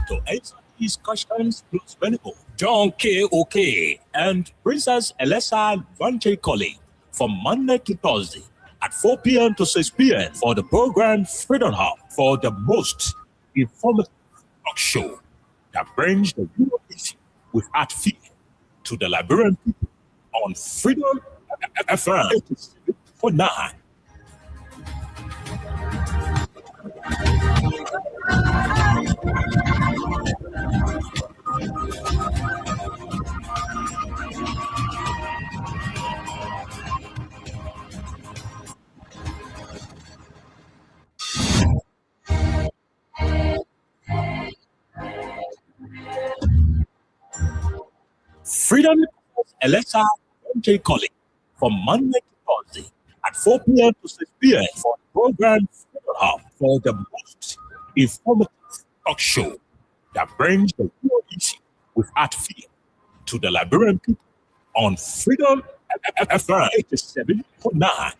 To answer these questions plus many more, John K. OK and Princess Alessa Vanche Colley from Monday to Thursday at 4 p.m. to 6 p.m. for the program Freedom Hub for the most informative talk show that brings the real issue without fear to the Liberian people on Freedom FM 87.9. Freedom Alessa J. Colley from Monday to Thursday at 4 p.m. to 6 p.m. for the program Freedom Hub for the most informative talk show that brings the real issue without fear to the Liberian people on Freedom FM 87.9.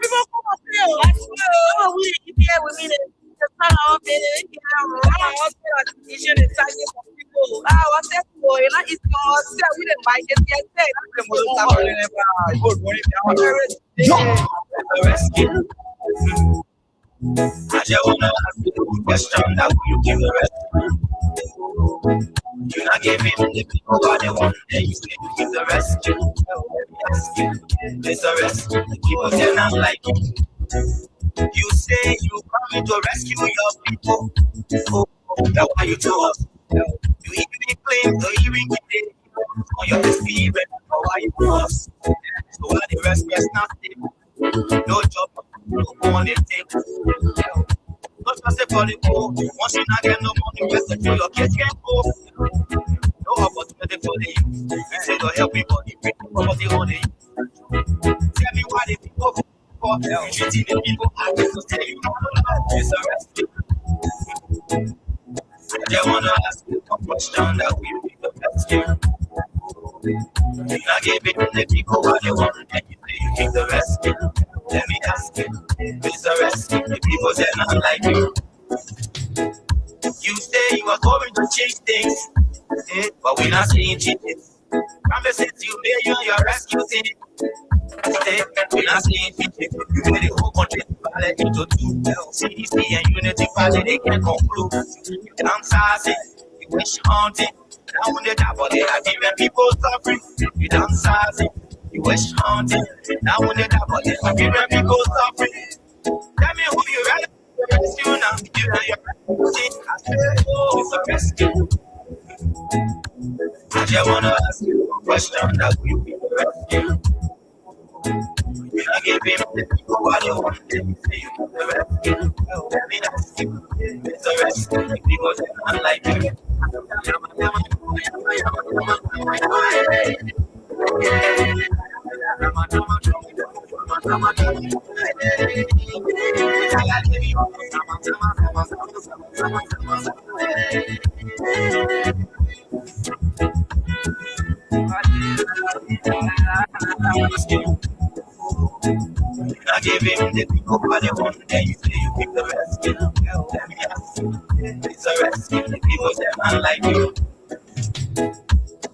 People come up here. I swear, we here with me. The son of it, you should have started for people. I was there for it. It's not that we didn't buy it yet. I just wanna ask you a question that you give the rest. You're not giving the people what they want, then you say you give the rest. There's a rest. The people they're not like you. You say you coming to rescue your people. Oh, that's why you do us. You even claim to even get it on your receiver. That's why you do us. So why the rest is nothing. No job, no money take. Not just for the poor. Once you not get no money, rest of your kids can go. No opportunity for the youth. You say don't help everybody, bring property on the youth. Tell me why the people for you treating the people I just tell you it's a rescue. I just wanna ask you a question that will be the best here. You're not giving the people what they want, and you say you take the rescue. Let me ask you, it's a rescue. The people they're not like you. You say you are going to change things, but we're not seeing changes. Promises you made you your rescue team. We're not seeing changes. You made the whole country divided into two. CDC and Unity Party, they can't conclude. You downsizing, you wish haunting. Now when they die, but they are giving people suffering. You downsizing, you wish haunting. Now when they die, but they are giving people suffering. Tell me who you rather rescue now. You know your rescue. I said, oh, it's a rescue. I just wanna ask you a question that will be the rescue. You're not giving the people what they want, then you say you give the rescue. Let me ask you, it's a rescue. The people that not like you. I give him the people what they want, then you say you give the rescue. Let me ask you, it's a rescue. The people that not like you.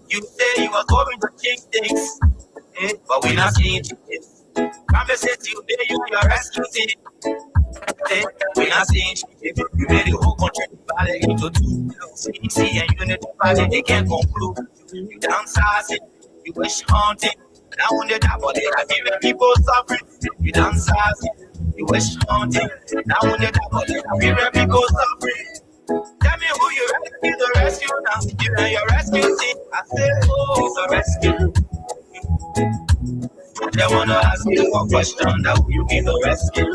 You say you are going to change things, but we're not seeing changes. Promises you made you your rescue team. We're not seeing changes. You made the whole country divided into two. CDC and Unity Party, they can't conclude. You downsizing, you wish haunting. Now when they die, but they are giving people suffering. You downsizing, you wish haunting. Now when they die, but they are giving people suffering. Tell me who you rescue, the rescue now. You know your rescue team. I said, oh, it's a rescue. They wanna ask you one question that will be the rescue.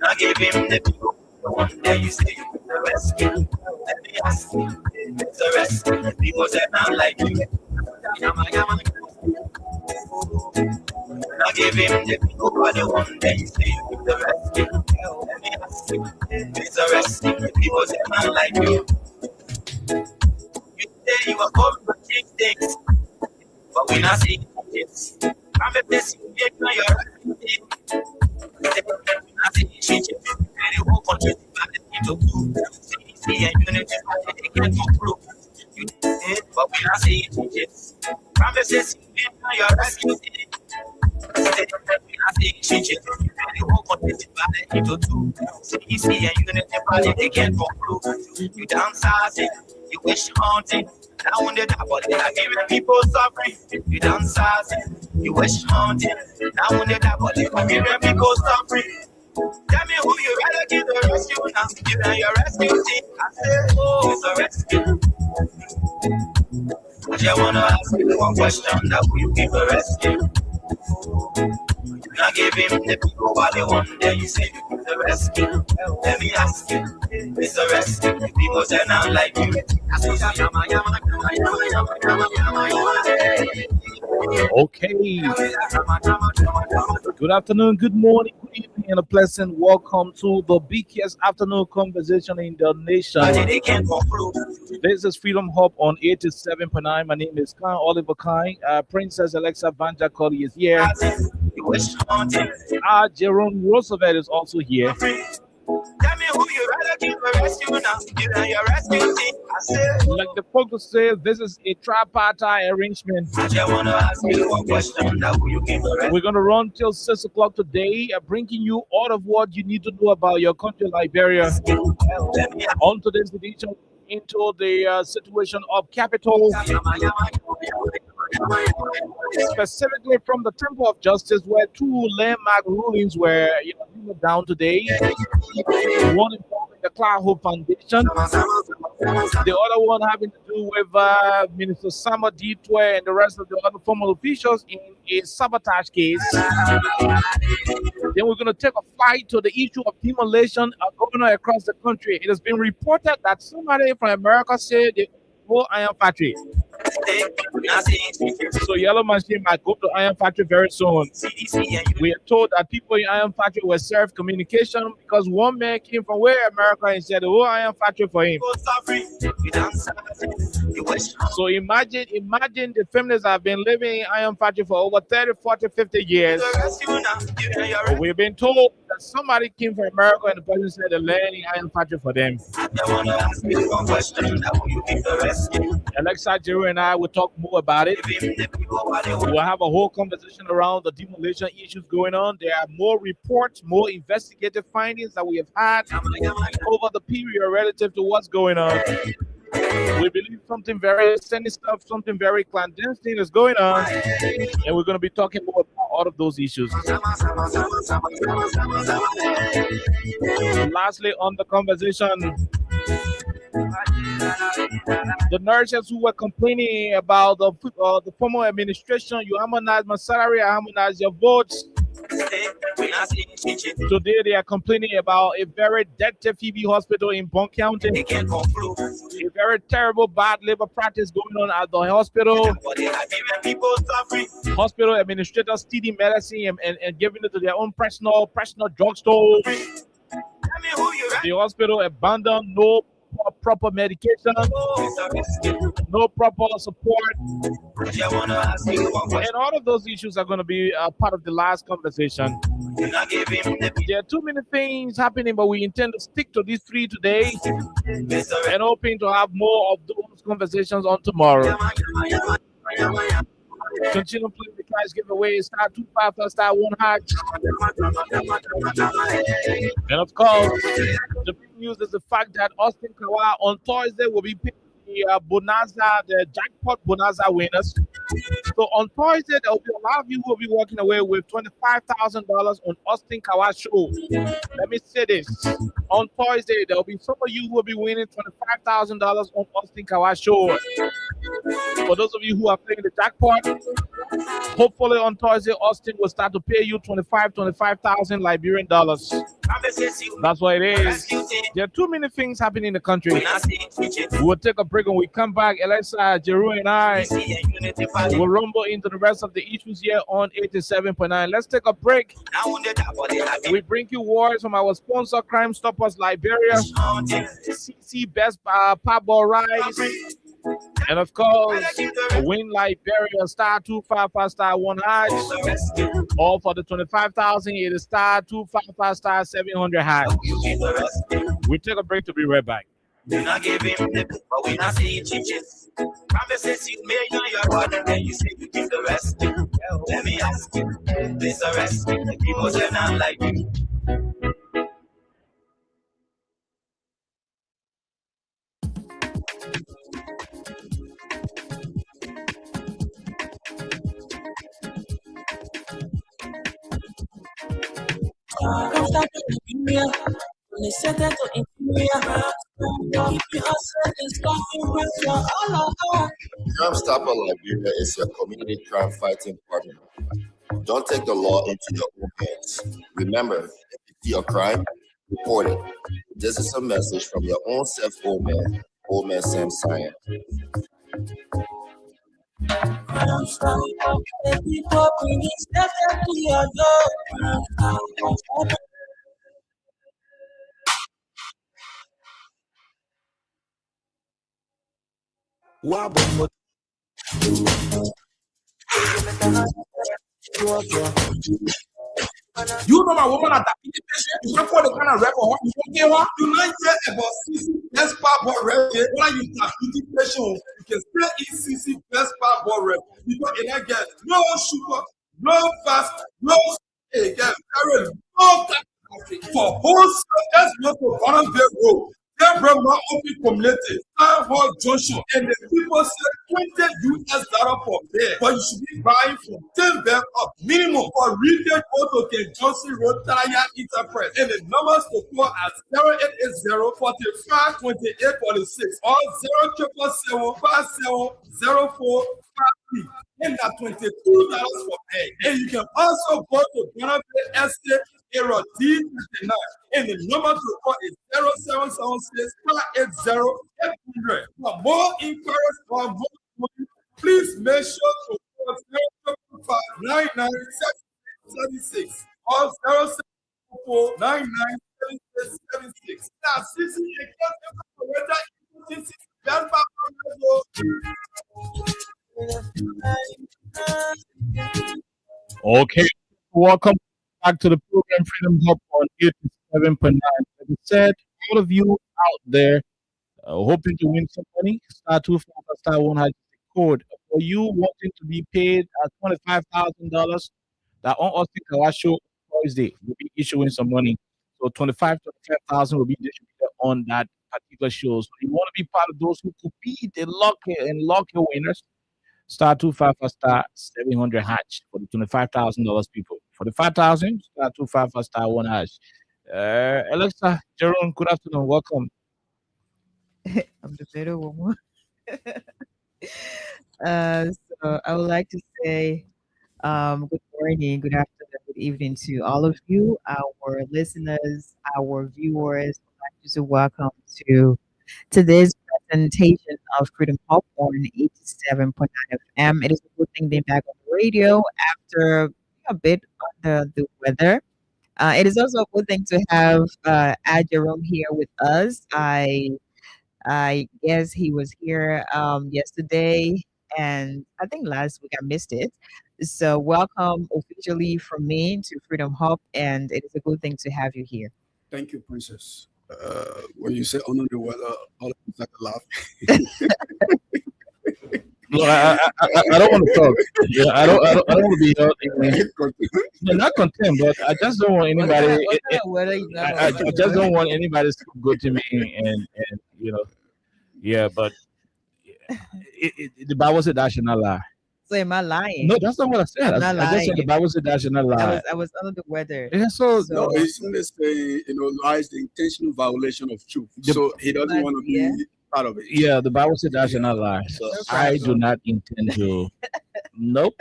I give him the people, the one that you say you give the rescue. Let me ask you, it's a rescue. People say I'm like you. I give him the people for the one day you say you the rescue. Let me ask you, it's a rescue. People say I'm like you. You say you are going to change things, but we not seeing changes. I'm a blessing, you're rescue. I see changes. The whole country is divided into two. CDC and unity, they can't conclude. You say, but we not seeing changes. Promises, you're rescue. We not seeing changes. The whole country is divided into two. CDC and unity, they can't conclude. You dance it, you wish haunting. Now on the top of the giving people suffering. You dance it, you wish haunting. Now on the top of the giving people suffering. Tell me who you rather give the rescue now. You and your rescue team. I say, oh, it's a rescue. I just wanna ask you one question: that who you give the rescue? You not give him the people what they want, then you say you give the rescue. Let me ask you, it's a rescue. People say not like you. Okay. Good afternoon, good morning, good evening, and a pleasant welcome to the biggest afternoon conversation in the nation. This is Freedom Hub on 87.9. My name is Khan Oliver Khan. Princess Alexa Vanja Colley is here. Jerome Roosevelt is also here. Tell me who you rather give a rescue now. You and your rescue team. I say, like the folks say, this is a tripartite arrangement. I just wanna ask you one question. Now who you give a rescue? We're gonna run till 6 o'clock today, bringing you all of what you need to know about your country, Liberia. On today's edition, into the situation of capital, specifically from the Temple of Justice, where two landmark rulings were down today. One involving the Cloud Hope Foundation, the other one having to do with Minister Sama Ditwe and the rest of the other formal officials in a sabotage case. Then we're going to take a flight to the issue of demolition going on across the country. It has been reported that somebody from America said the whole iron factory. So Yellow Machine might go to Iron Factory very soon. We are told that people in Iron Factory were served communication because one man came from where America and said the whole Iron Factory for him. So imagine the families that have been living in Iron Factory for over 30, 40, 50 years. But we've been told that somebody came from America and the person said the land in Iron Factory for them. Alexa, Jerry, and I will talk more about it. We'll have a whole conversation around the demolition issues going on. There are more reports, more investigative findings that we have had over the period relative to what's going on. We believe something very sinister, something very clandestine is going on, and we're going to be talking more about all of those issues. Lastly, on the conversation, the nurses who were complaining about the former administration, you harmonize my salary, I harmonize your votes. Today they are complaining about a very dirty Phoebe hospital in Bond County. A very terrible bad labor practice going on at the hospital. Hospital administrators stealing medicine and giving it to their own personal drugstore. The hospital abandoned no proper medication, no proper support, and all of those issues are going to be part of the last conversation. There are too many things happening, but we intend to stick to these three today and hoping to have more of those conversations on tomorrow. Continue playing the cash giveaway. Star 25 star 1 hash. And of course, the big news is the fact that Austin Kawa on Thursday will be picking the Bonanza, the jackpot Bonanza winners. So on Thursday, there will be a lot of you who will be walking away with $25,000 on Austin Kawa show. Let me say this. On Thursday, there will be some of you who will be winning $25,000 on Austin Kawa show. For those of you who are playing the jackpot, hopefully on Thursday, Austin will start to pay you 25,000 Liberian dollars. Promises you That's what it is. rescue things. There are too many things happening in the country. When I see teaching, We'll take a break. When we come back, Alexa, Jeru, and I see a unity fighting. will rumble into the rest of the issues here on 87.9. Let's take a break. Now on the top of the happy. We bring you words from our sponsor, Crime Stoppers Liberia, CC Best Parboil Rice, and of course, Win Liberia star 255 star 1 hash. All for the 25,000. It is star 255 star 700 hash. We take a break to be right back. Do not give him the but we not see teachers. Promises you made on your word, and then you say you give the rest. Let me ask you, please arrest the people say not like you. Crime Stopper Liberia is your community crime fighting partner. Don't take the law into your own hands. Remember, if you see a crime, report it. This is a message from your own self, Old Man Sam Cyan. You know my woman at that patient. You can't call the kind of rep or what you don't get one. You not hear about CC best passport rep. When you diabetes patient, you can still eat CC best passport rep. Because it ain't get no sugar, no fast, no it get very no capacity for wholesale. That's not for Bonham Bay Road. They brought my open community, Town Hall Junction, and the people said $20 per bed, but you should be buying from 10 bed up minimum for retail auto Ken Johnson Road Tire Enterprise. And the numbers to call at 0880 45 28 46 or 0777 57 0453. And that's $22 for bed. And you can also go to Bonham Bay Estate Area D39, and the number to call is 0776 580 800. For more inquiries or more money, please make sure to call 075 9976 or 074 9976. Now, CC, you can't Okay, welcome back to the program Freedom Hub on 87.9. Like I said, all of you out there hoping to win some money, star 255 star 1 has the code. For you wanting to be paid at $25,000, that on Austin Kawasho Thursday will be issuing some money. So 25,000 will be distributed on that particular show. So you want to be part of those who could be the lucky winners. Star 255 star 700 hatch for the $25,000 people. For the 5,000, star 255 star 1 hash. Alexa, Jerome, good afternoon. Welcome. I'm the better woman. So I would like to say good morning, good afternoon, good evening to all of you, our listeners, our viewers. I'd like to welcome to today's presentation of Freedom Hub on 87.9 FM. It is a good thing being back on the radio after a bit under the weather. It is also a good thing to have Ad Jerome here with us. I guess he was here yesterday, and I think last week I missed it. So welcome officially from me to Freedom Hub, and it is a good thing to have you here. Thank you, Princess. When you say under the weather, all of us like to laugh. Look, I don't want to talk. Yeah, I don't want to be not content, but I just don't want anybody. I just don't want anybody to go to me and yeah. But the Bible said that should not lie. So am I lying? No, that's not what I said. I'm not I just said the Bible said that should not lie. I was under the weather. Yeah, so No, it's when they say, lie is the intentional violation of truth. So he doesn't want to be part of it. yeah, the Bible said that should not lie. So I do not intend to. Nope.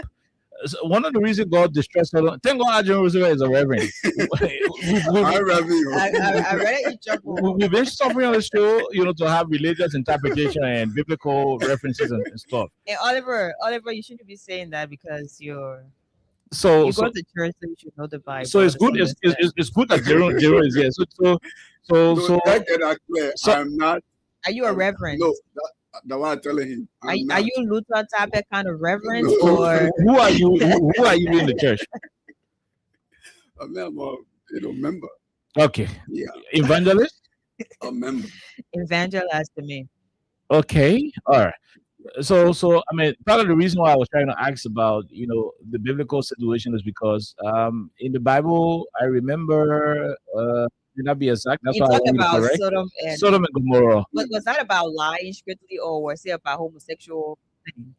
one of the reasons God destroyed Sodom. Thank God Adrian Roosevelt is a reverend. I revenue. I read it in trouble. We've been suffering on the show, to have religious interpretation and biblical references and stuff. And Oliver, you shouldn't be saying that because you So go to church, so you should know the Bible. so it's good. It's good that Jerome is here. So That get that clear. so- I'm not. Are you a reverend? No, the one I'm telling him. Are you Luther type of kind of reverend, No. or who are you? Who are you in the church? I'm a member. Okay, Yeah, evangelist. a member. evangelist to me? Okay, all right. So I mean, part of the reason why I was trying to ask about the biblical situation is because in the Bible I remember may not be exact. That's You why I talk want to about correct Sodom and Sodom and Gomorrah. was that about lying strictly, or was it about homosexual?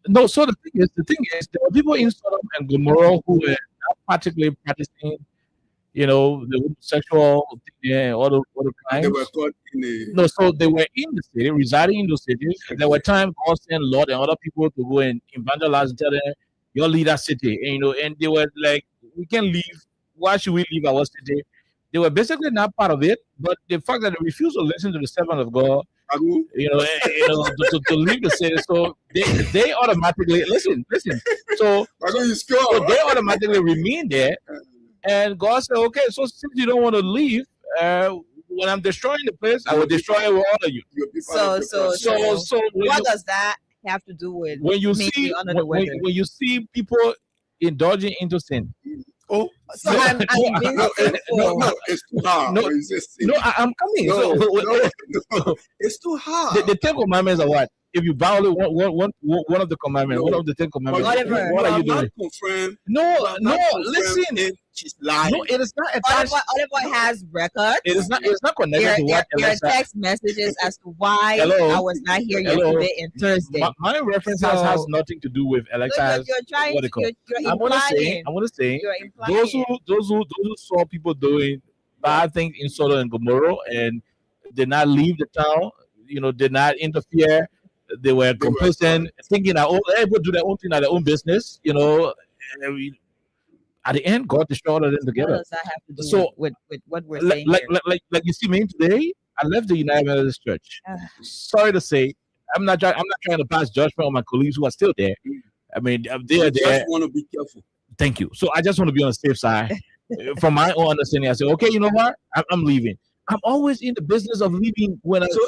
No, so the thing is, there were people in Sodom and Gomorrah who were not particularly practicing, the homosexual thing and all the They crimes. were caught in a. No, so they were in the city, residing in those cities. There were times God sent Lord and other people to go and evangelize and tell them, "Your lead our city," and they were like, "We can leave. Why should we leave our city?" They were basically not part of it, but the fact that they refused to listen to the servant of God, Agu, to leave the city, so they automatically listen. So Agu, you so score. they automatically remain there, and God said, "Okay, so since you don't want to leave, when I'm destroying the place, I will destroy all of you." You'll be part So of the process. So when What you, does that have to do with when you me see under the weather? when you see people indulging into sin, Oh, So I'm being no, sinful. no, it's too hard. No, When you say sin. I'm coming. no, So, no, it's too hard. the Ten Commandments are what? If you violate one of the commandments, No. one of the Ten Commandments, Whatever. what are you not doing? confirmed. No, not confirmed listen. if she's lying. No, it is not attached. Oliver has records. It is not. It's not connected to what There are Alexa. text messages as to why Hello? I was not here Hello? yesterday and Thursday. My reference So- has nothing to do with So Alexa. you're trying what to, they call. you're I want to say. implying. You're implying. Those who saw people doing bad things in Sodom and Gomorrah and did not leave the town, did not interfere. They were complacent, thinking that everybody do their own thing at their own business. At the end, God destroyed all of them What together. does that have to do So, with what we're Like, saying like, here? like you see me today, I left the United Methodist Church. Sorry to say, I'm not trying to pass judgment on my colleagues who are still there. I mean, they are You there. just want to be careful. Thank you. So I just want to be on the safe side. From my own understanding, I say, okay, you know what? I'm leaving. I'm always in the business of leaving when I. So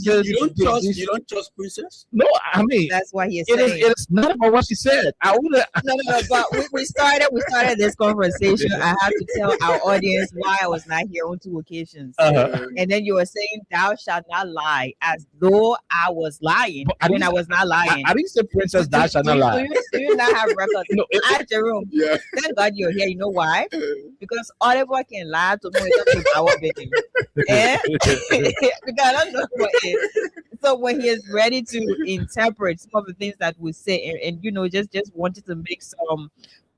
you don't trust princess? No, I mean, That's what he is it saying. is not about what she said. I would. No, but we started this conversation. I have to tell our audience why I was not here on 2 occasions. And then you were saying, "Thou shalt not lie," as though I was lying But I when didn't- I was not lying. I didn't say princess that shall not lie. Do you not have records? No, Ask Jerome. Yeah. Thank God you're here. You know why? Because Oliver can lie to know it's just our baby. Eh? Because I don't know what it is. So when he is ready to interpret some of the things that we say, and just wanted to make some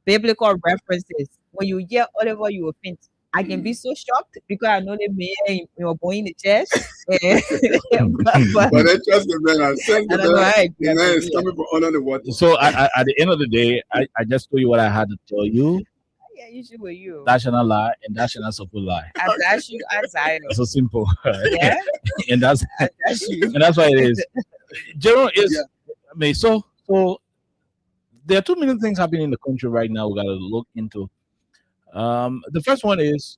biblical references, when you hear Oliver, you will think, I can be so shocked because I know the man born in the church. but But I trust the man. I said I the don't know man. how The man is coming from under the water. So at the end of the day, I just told you what I had to tell you. yeah, usually with you. That shall not lie, and that shall not support lie. I dash you outside. It's so simple. Yeah, and that's I dash you. and that's why it is. General is. Yeah. I mean, so there are too many things happening in the country right now. We got to look into. The first one is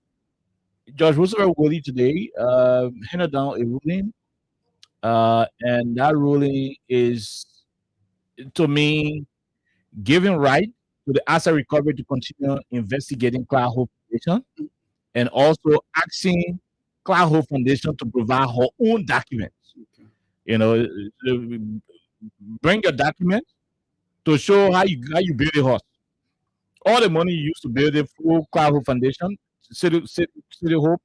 Judge Roosevelt Willie today handed down a ruling, and that ruling is, to me, giving right to the asset recovery to continue investigating Cloud Hope Foundation, and also asking Cloud Hope Foundation to provide her own documents. Bring your documents to show how you build a house. All the money you used to build it through Cloud Hope Foundation, City Hope,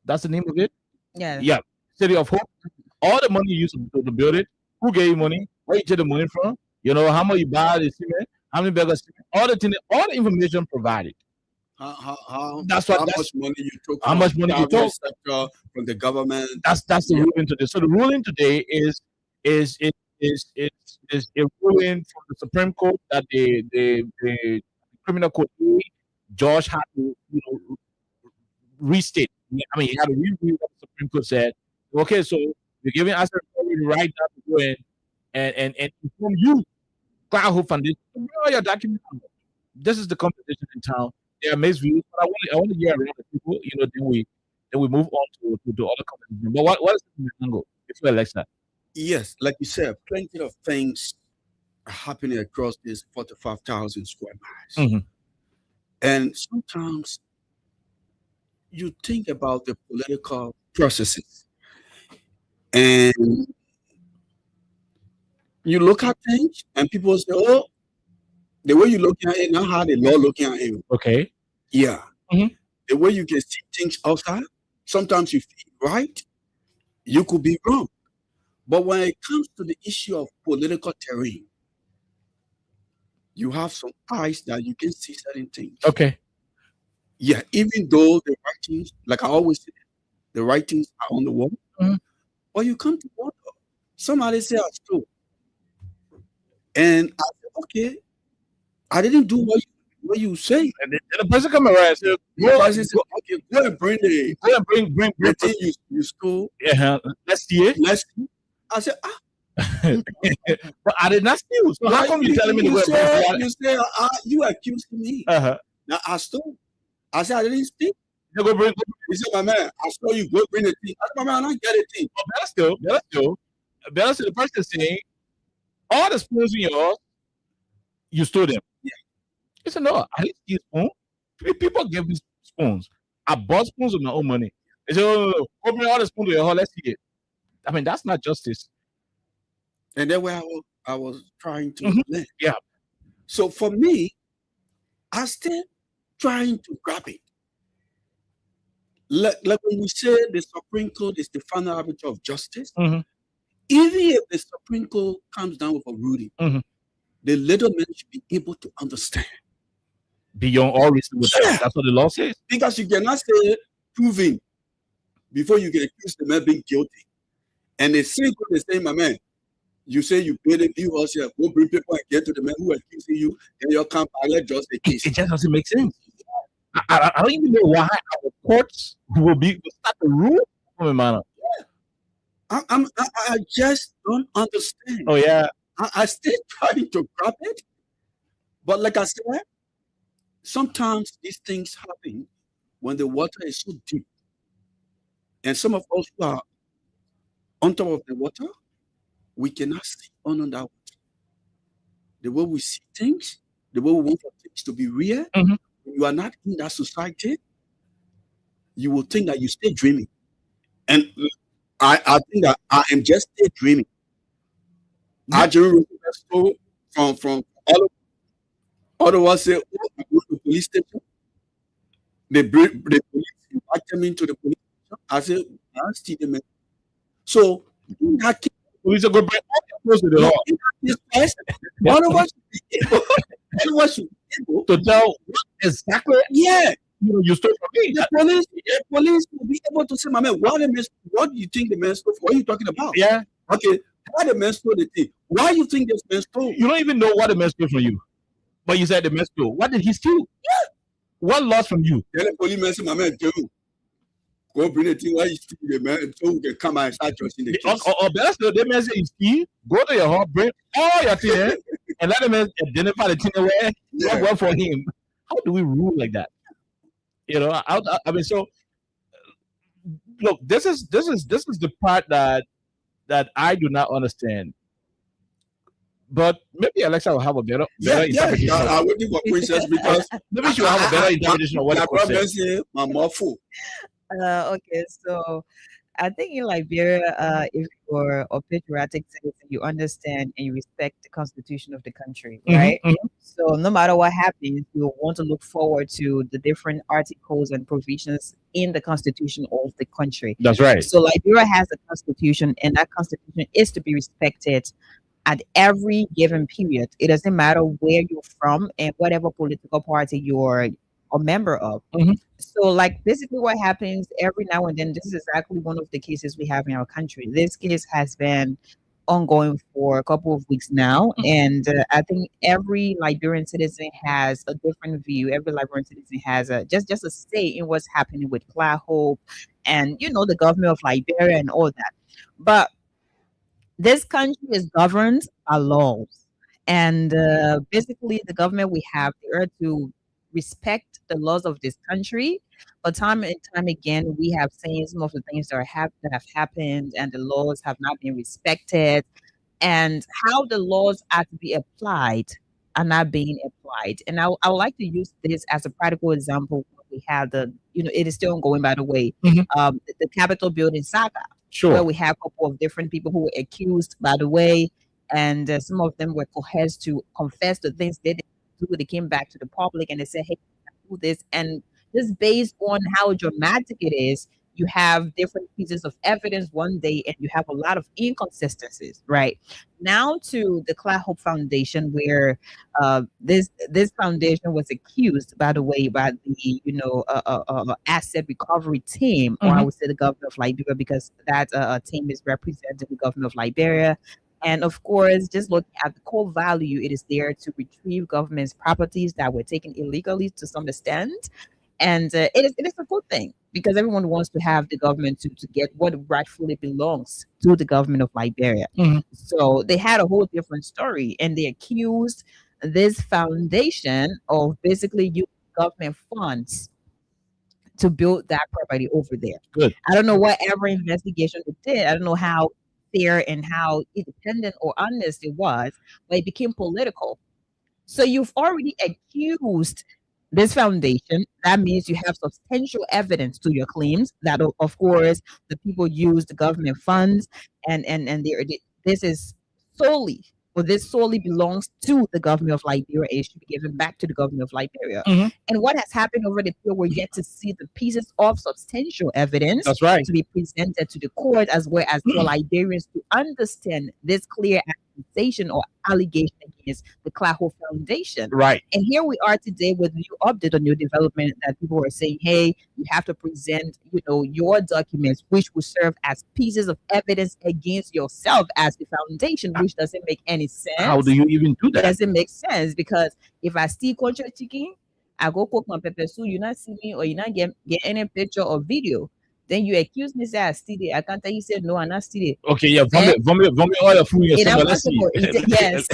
that's the name of it. Yeah. Yeah, City of Hope. All the money you used to build it. Who gave you money? Where you get the money from? How much you buy the cement? How many bags of cement? All the information provided. How That's much money you took? How from much money you private took? sector, from the government? That's the ruling today. So the ruling today is a ruling from the Supreme Court that the Criminal Code A, George had to, restate. I mean, he had to review what the Supreme Court said. Okay, so you're giving us the right now to go in and inform you, Cloud Hope Foundation, bring all your documents. This is the competition in town. There are mixed views, but I want to hear around the people, then we move on to other competition. But what is the angle if you elect that? Yes, like you said, plenty of things are happening across this 45,000 square miles. Mm-hmm. And sometimes you think about the political processes and you look at things and people say, oh, the way you look at it, not how the law looking at it. Okay. Yeah. Mhm. The way you can see things outside, sometimes you feel right, you could be wrong. But when it comes to the issue of political terrain, you have some eyes that you can see certain things. Okay. Yeah, even though the writings, like I always say, the writings are on the wall. Mhm. But you come to wonder, somebody say I stole. And I said, okay, I didn't do what you say. And the person come around and say, The person said, okay, go and bring the bring thing you stole. Yeah, let's see it. Let's see. I said, But I did not steal. So how come you telling me to go and bring you say you accused me. Uh-huh. Now I stole. I said I didn't steal. You go bring. He said, my man, I saw you go bring the thing. I said, my man, I don't get a thing. Better still. The person saying, all the spoons in your house, you stole them. Yeah. He said, no, I didn't steal spoons. People give me spoons. I bought spoons with my own money. They said, no, go bring all the spoons to your house, let's see it. I mean, that's not justice. And then where I was trying to learn. Yeah. So for me, I still trying to grab it. Like when we say the Supreme Court is the final arbiter of justice, Mhm. even if the Supreme Court comes down with a ruling, Mhm. the little man should be able to understand. Beyond all reasonable doubt. Yeah. That's what the law says. Because you cannot say proving before you can accuse the man being guilty. And the same court is saying, my man, you say you paid the bill, or say, go bring people and get to the man who accusing you, then you'll come and let just the case. It just doesn't make sense. I don't even know why our courts will start to rule from a manner. I just don't understand. Oh yeah. I still trying to grab it. But like I said, sometimes these things happen when the water is so deep. And some of us who are on top of the water, we cannot see under that water. The way we see things, the way we want for things to be real, Mhm. when you are not in that society, you will think that you stay dreaming. And I think that I am just still dreaming. I just remember from all of us say, oh, I go to the police station. The police invited me into the police station. I said, I see the man. So in that case, Police are going to bring all the clothes to the law in that case, all of us should be able to tell what exactly yeah. you stole from me. The police will be able to say, my man, what do you think the man stole? What are you talking about? Yeah. Okay, why the man stole the thing? Why you think this man stole? You don't even know what the man stole from you. But you said the man stole. What did he steal? Yeah. What lost from you? Then the police say, my man, go bring the thing while you steal the man so we can come and start judging the case. Or better still, the man say you steal, go to your house, bring all your things, and let the man identify the thing where work for him. How do we rule like that? I mean, so look, this is the part that I do not understand. But maybe Alexa will have a better interpretation. I'm waiting for Princess because maybe she will have a better interpretation of what the court says. Okay, so I think in Liberia, if you're a patriotic citizen, you understand and you respect the constitution of the country, right? Mhm. So no matter what happens, you want to look forward to the different articles and provisions in the constitution of the country. That's right. So Liberia has a constitution, and that constitution is to be respected at every given period. It doesn't matter where you're from and whatever political party you're a member of. Mhm. So basically what happens every now and then, this is exactly one of the cases we have in our country. This case has been ongoing for a couple of weeks now, and I think every Liberian citizen has a different view. Every Liberian citizen has a just a say in what's happening with Cloud Hope, and the government of Liberia and all that. But this country is governed by laws, and basically the government we have, they are to respect the laws of this country. But time and time again, we have seen some of the things that have happened, and the laws have not been respected, and how the laws are to be applied are not being applied. And I would like to use this as a practical example. We have it is still ongoing, by the way, Mhm. the Capitol building saga, where Sure. we have a couple of different people who were accused, by the way, and some of them were coerced to confess the things they didn't do. They came back to the public and they said, "Hey, do this," and just based on how dramatic it is, you have different pieces of evidence one day, and you have a lot of inconsistencies. Right now, to the Cloud Hope Foundation, where this foundation was accused, by the way, by the asset recovery team, or I Mhm. would say the government of Liberia, because that team is representing the government of Liberia. And of course, just looking at the core value, it is there to retrieve government's properties that were taken illegally to some extent. And it is a good thing, because everyone wants to have the government to get what rightfully belongs to the government of Liberia. Mhm. So they had a whole different story, and they accused this foundation of basically using government funds to build that property over there. Good. I don't know whatever investigation they did. I don't know how fair and how independent or honest it was, but it became political. So you've already accused this foundation. That means you have substantial evidence to your claims that, of course, the people use the government funds, and this is solely, or this solely belongs to the government of Liberia. It should be given back to the government of Liberia. Mhm. And what has happened over the period, we're yet to see the pieces of substantial evidence That's right. to be presented to the court, as well as for Liberians to understand this clear accusation or allegation against the Cloud Hope Foundation. Right. And here we are today with new update, on new development, that people are saying, hey, you have to present, your documents, which will serve as pieces of evidence against yourself as the foundation, which doesn't make any sense. How do you even do It that? doesn't make sense, because if I steal country chicken, I go cook my pepper soup, you not see me, or you not get any picture or video, then you accuse me, say I steal it. I can't tell you, say no, I not steal it. Okay, yeah, vomit all your food It yourself. not Let's see. possible. Yes,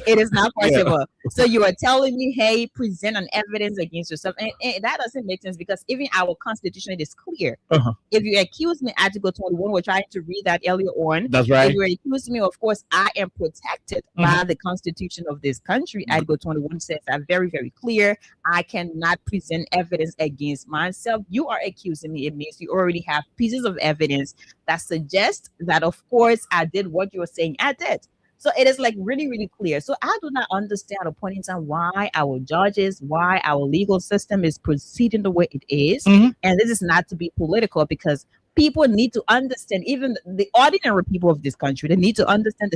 it is not possible. So you are telling me, hey, present an evidence against yourself, and that doesn't make sense, because even our constitution, it is clear. Uh-huh. If you accuse me, Article 21, we're trying to read that earlier on. That's If right. you accuse me, of course, I am protected by the constitution of this country. Article 21 says that very, very clear. I cannot present evidence against myself. You are accusing me. It means you already have pieces of evidence that suggest that, of course, I did what you're saying I did. So it is like really, really clear. So I do not understand at a point in time why our judges, why our legal system is proceeding the way it is. Mhm. And this is not to be political, because people need to understand, even the ordinary people of this country, they need to understand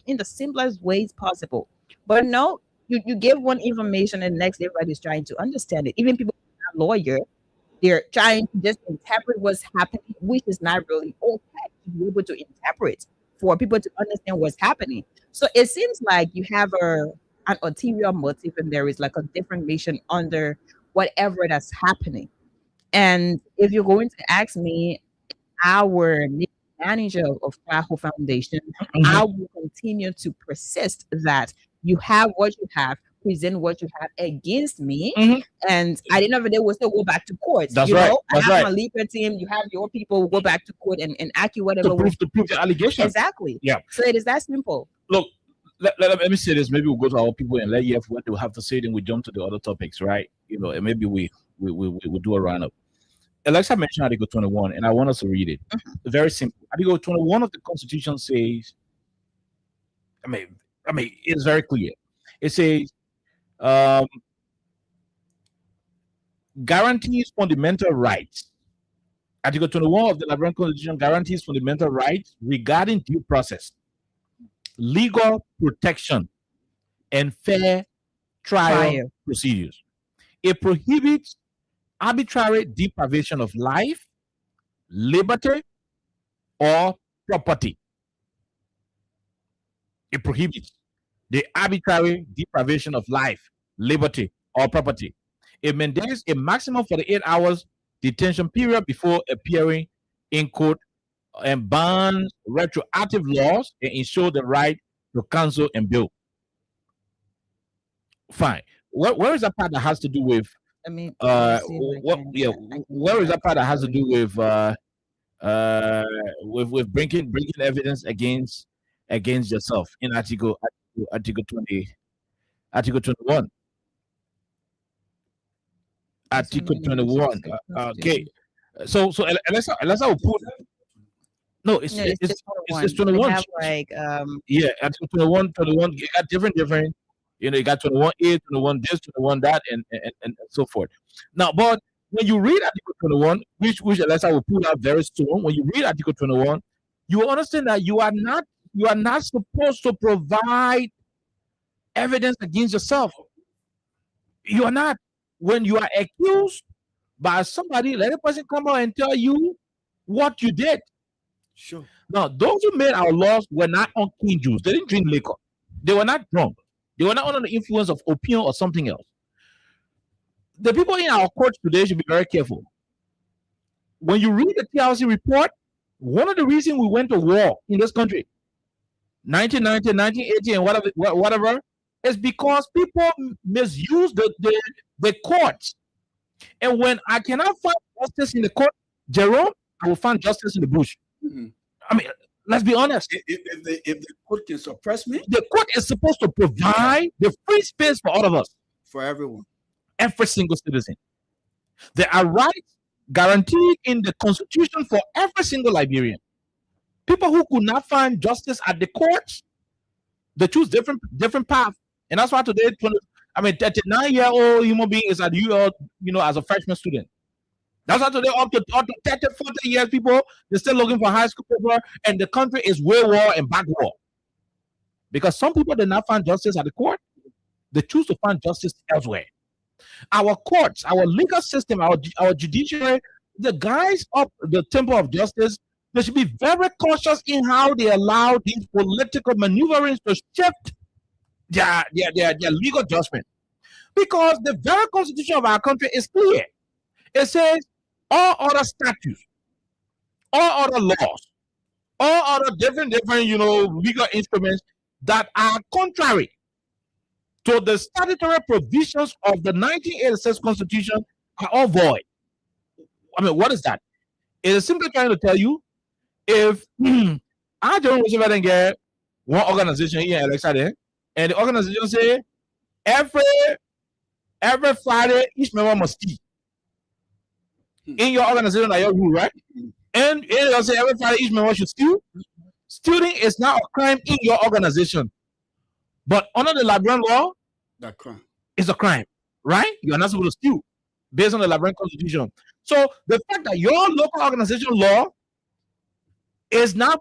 in the simplest ways possible. But no, you give one information, and next everybody's trying to understand it. Even people who are not lawyer, they're trying to just interpret what's happening, which is not really okay to be able to interpret for people to understand what's happening. So it seems like you have an ulterior motive, and there is like a different mission under whatever that's happening. And if you're going to ask me, our manager of Cloud Hope Foundation, I will continue to persist that you have what you have, present what you have against me, Mhm. and at the end of the day, we'll still go back to court. That's you right. know, That's I have right. my legal team, you have your people, we'll go back to court and argue whatever. To prove the allegation. Exactly. Yeah. So it is that simple. Look, let me say this. Maybe we'll go to our people and let you have what they will have to say. Then we jump to the other topics, right? And maybe we do a roundup. Alexa mentioned Article 21, and I want us to read it. Very simple. Article 21 of the Constitution says, I mean, it's very clear. It says, guarantees fundamental rights. Article 21 of the Liberian Constitution guarantees fundamental rights regarding due process, legal protection, and fair trial procedures. It prohibits arbitrary deprivation of life, liberty, or property It prohibits the arbitrary deprivation of life, liberty, or property. It mandates a maximum 48 hours detention period before appearing in court and bans retroactive laws and ensure the right to counsel and bail. Fine. Where is that part that has to do with I mean, where is that part that has to do with bringing evidence against yourself in article 21. Article 21. Okay. So unless I will put it's 21. They have like Yeah, article 21, you got different, you got 21A, 21 this, 21 that, and so forth. Now, but when you read article 21, which unless I will put out very soon, when you read article 21, you will understand that you are not supposed to provide evidence against yourself. You are not. When you are accused by somebody, let a person come out and tell you what you did. Sure. Now, those who made our laws were not unclean Jews. They didn't drink liquor. They were not drunk. They were not under the influence of opium or something else. The people in our courts today should be very careful. When you read the TLC report, one of the reasons we went to war in this country, 1990, 1980, and whatever, is because people misuse the courts. And when I cannot find justice in the court, Jerome, I will find justice in the bush. Mhm. I mean, let's be honest. If the court can suppress me, The court is supposed to provide the free space for all of us, for everyone. every single citizen. There are rights guaranteed in the Constitution for every single Liberian. People who could not find justice at the courts, they choose different path. And that's why today, 39-year-old human being is at UL, as a freshman student. That's why today, up to 30, 40 years, people, they're still looking for high school paper, and the country is way war and back war. Because some people did not find justice at the court, they choose to find justice elsewhere. Our courts, our legal system, our judiciary, the guys up the temple of justice, they should be very cautious in how they allow these political maneuverings to shift their legal judgment. Because the very constitution of our country is clear. It says all other statutes, all other laws, all other different legal instruments that are contrary to the statutory provisions of the 1986 Constitution are all void. I mean, what is that? It is simply trying to tell you, if I don't receive get one organization here in Alexa, and the organization say every Friday each member must steal. In your organization, are your rule, right? And you say every Friday each member should steal. Stealing is not a crime in your organization, but under the Liberian law, That crime. it's a crime, right? You are not supposed to steal based on the Liberian Constitution. So the fact that your local organization law is not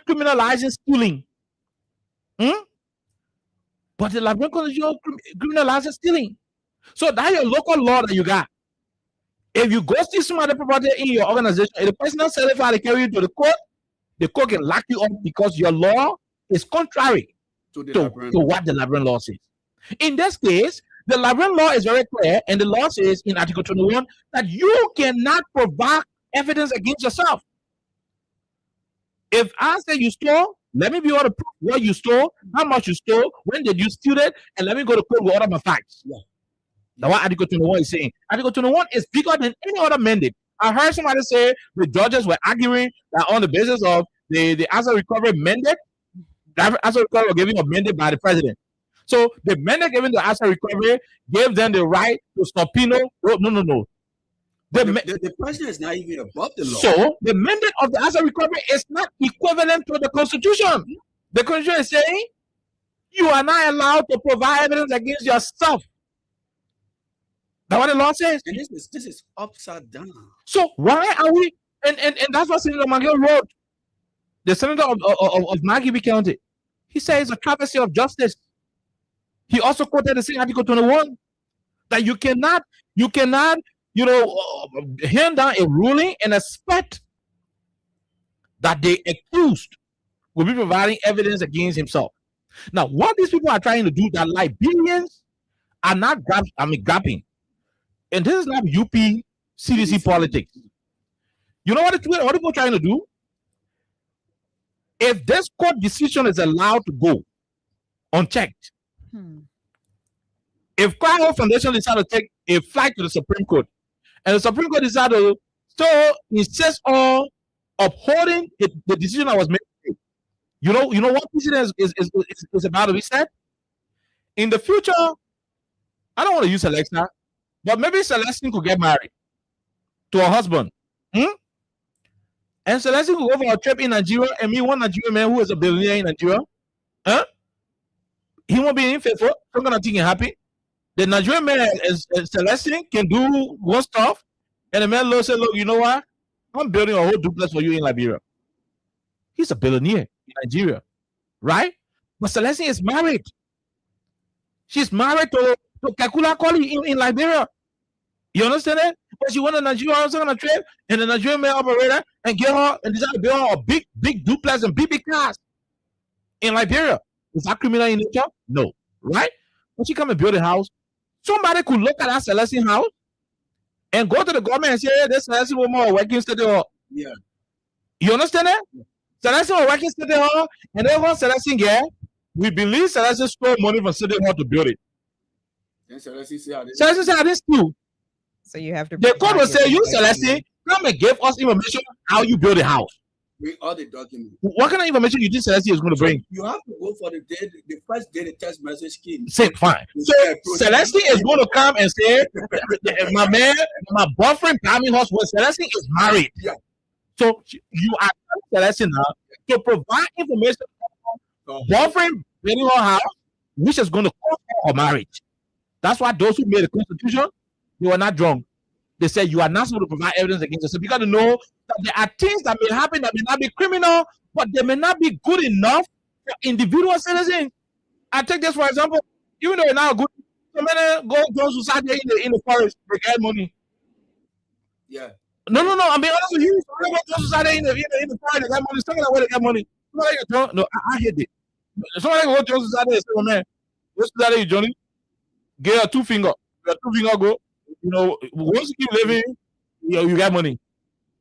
criminalizing stealing, but the Liberian Constitution criminalizes stealing. So that's your local law that you got. If you go steal some other property in your organization, if the person not certified to carry you to the court can lock you up because your law is contrary To the to Liberian. what the Liberian law says. In this case, the Liberian law is very clear, and the law says in Article 21 that you cannot provide evidence against yourself. If I say you stole, let me be able to prove what you stole, how much you stole, when did you steal it, and let me go to court with all of my facts. Yeah. That's what Article 21 is saying. Article 21 is bigger than any other mandate. I heard somebody say the judges were arguing that on the basis of the asset recovery mandate, the asset recovery was given a mandate by the president. So the mandate given the asset recovery gave them the right to subpoena. No. The president is not even above the law. So the mandate of the asset recovery is not equivalent to the Constitution. The Constitution is saying you are not allowed to provide evidence against yourself. That's what the law says. And this is upside down. So why are we? And that's what Senator McGill wrote. The senator of Maggie County. He says it's a travesty of justice. He also quoted the same Article 21 that you cannot, hand down a ruling and expect that the accused will be providing evidence against himself. Now, what these people are trying to do, that Liberians are not grabbing. And this is not UP CDC politics. You know what people are trying to do? If this court decision is allowed to go unchecked, if Cry Hope Foundation decide to take a flight to the Supreme Court, and the Supreme Court decide to insist on upholding the decision that was made, you know what decision is about to be said? In the future, I don't want to use Alexa, but maybe Celestine could get married to her husband. And Celestine could go for a trip in Nigeria and meet one Nigerian man who is a billionaire in Nigeria. He won't be unfaithful. I'm gonna think happy. The Nigerian man is Celestine can do one stuff, and the man will say, "Look, you know what? I'm building a whole duplex for you in Liberia." He's a billionaire in Nigeria, right? But Celestine is married. She's married to Kakula Koli in Liberia. You understand that? But she went to Nigeria on a trip, and the Nigerian man operator and get her and decide to build her a big duplex and big cars in Liberia. Is that criminal in nature? No, right? When she come and build a house, somebody could look at that Celestine house and go to the government and say, "Hey, this Celestine woman working City Hall." Yeah. You understand that? Celestine was working City Hall, and then once Celestine get, we believe Celestine stole money from City Hall to build it. Then Celestine say, Celestine said, "I didn't steal." So you have to. The court will say, "You, Celestine, come and give us information how you build a house." bring all the documents. What kind of information you think Celestine is going to bring? You have to go for the first day the text message came. Say fine. So Celestine is going to come and say, my boyfriend Pammy Horse was Celestine is married. Yeah. So you are Celestine now to provide information on boyfriend building her house, which is going to cost her marriage. That's why those who made the constitution, they were not drunk. They said you are not supposed to provide evidence against us. So you got to know that there are things that may happen that may not be criminal, but they may not be good enough for individual citizens. I take this for example. Even though you're not good, so many go to Saturday in the forest, they get money. Yeah. No. I'm being honest with you. Somebody go to Saturday in the forest, they get money. Somebody where they get money. No, I hate it. Somebody go to Saturday and say, "Oh man, this Saturday, Johnny, get a two finger go." You know, once you keep living, you got money.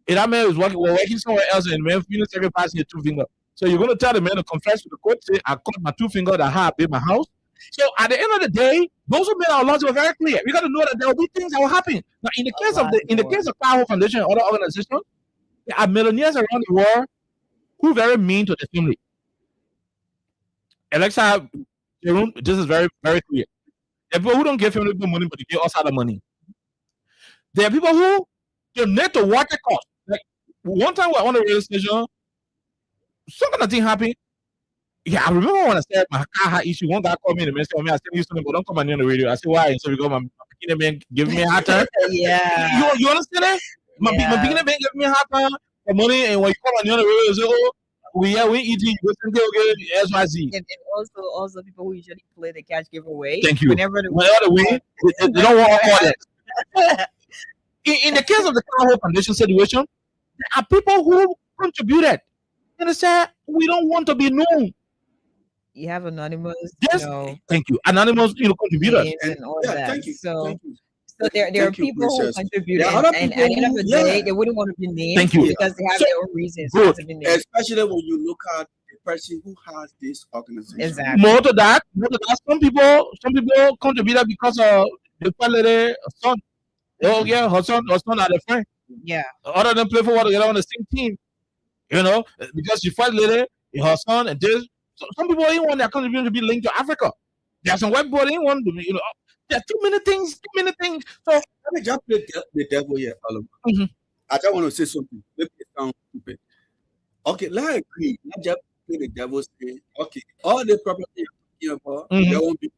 And that man is working somewhere else, and man, you sacrificing your two finger. So you're gonna tell the man to confess to the court, say, "I cut my two finger that I built my house." So at the end of the day, those who made our laws were very clear. We got to know that there will be things that will happen. Now, in the case of Cry Hope Foundation and other organizations, there are millionaires around the world who are very mean to the family. Alexa, this is very, very clear. There are people who don't give family money, but they give us other money. There are people who donate to water cost. Like one time we were on the radio station, some kind of thing happened. Yeah, I remember when I said my car had issue. One guy called me in the message. I said, "You something, but don't come on the radio." I said, "Why?" So we go, my beginner man giving me a hard time. Yeah. You understand that? My beginner man giving me a hard time for money, and when you come on the radio, you say, "Oh, we eating, we okay, XYZ." And also people who usually play the catch giveaway. Thank you. Whenever they win, they don't want all that. In the case of the Cry Hope Foundation situation, there are people who contributed, and they said, "We don't want to be known." You have anonymous, yes, thank you. Anonymous, contributors and all that. Thank you. So there are people who contribute, and at the end of the day, they wouldn't want to be named. Thank you. Because they have their own reasons not to be named. Especially when you look at the person who has this organization. Exactly. More to that, some people contributed because of the family son. Oh yeah, her son are the friend. Yeah. Other than play for what together on the same team, because she fight later, her son and this. So some people didn't want their contribution to be linked to Africa. There are some white people didn't want to be, there are too many things. So let me just play the devil here, mm-hmm. I just want to say something. Maybe it sounds stupid. Okay, let's agree. Not just play the devil say, okay, all the property you're talking about, mm-hmm. they won't be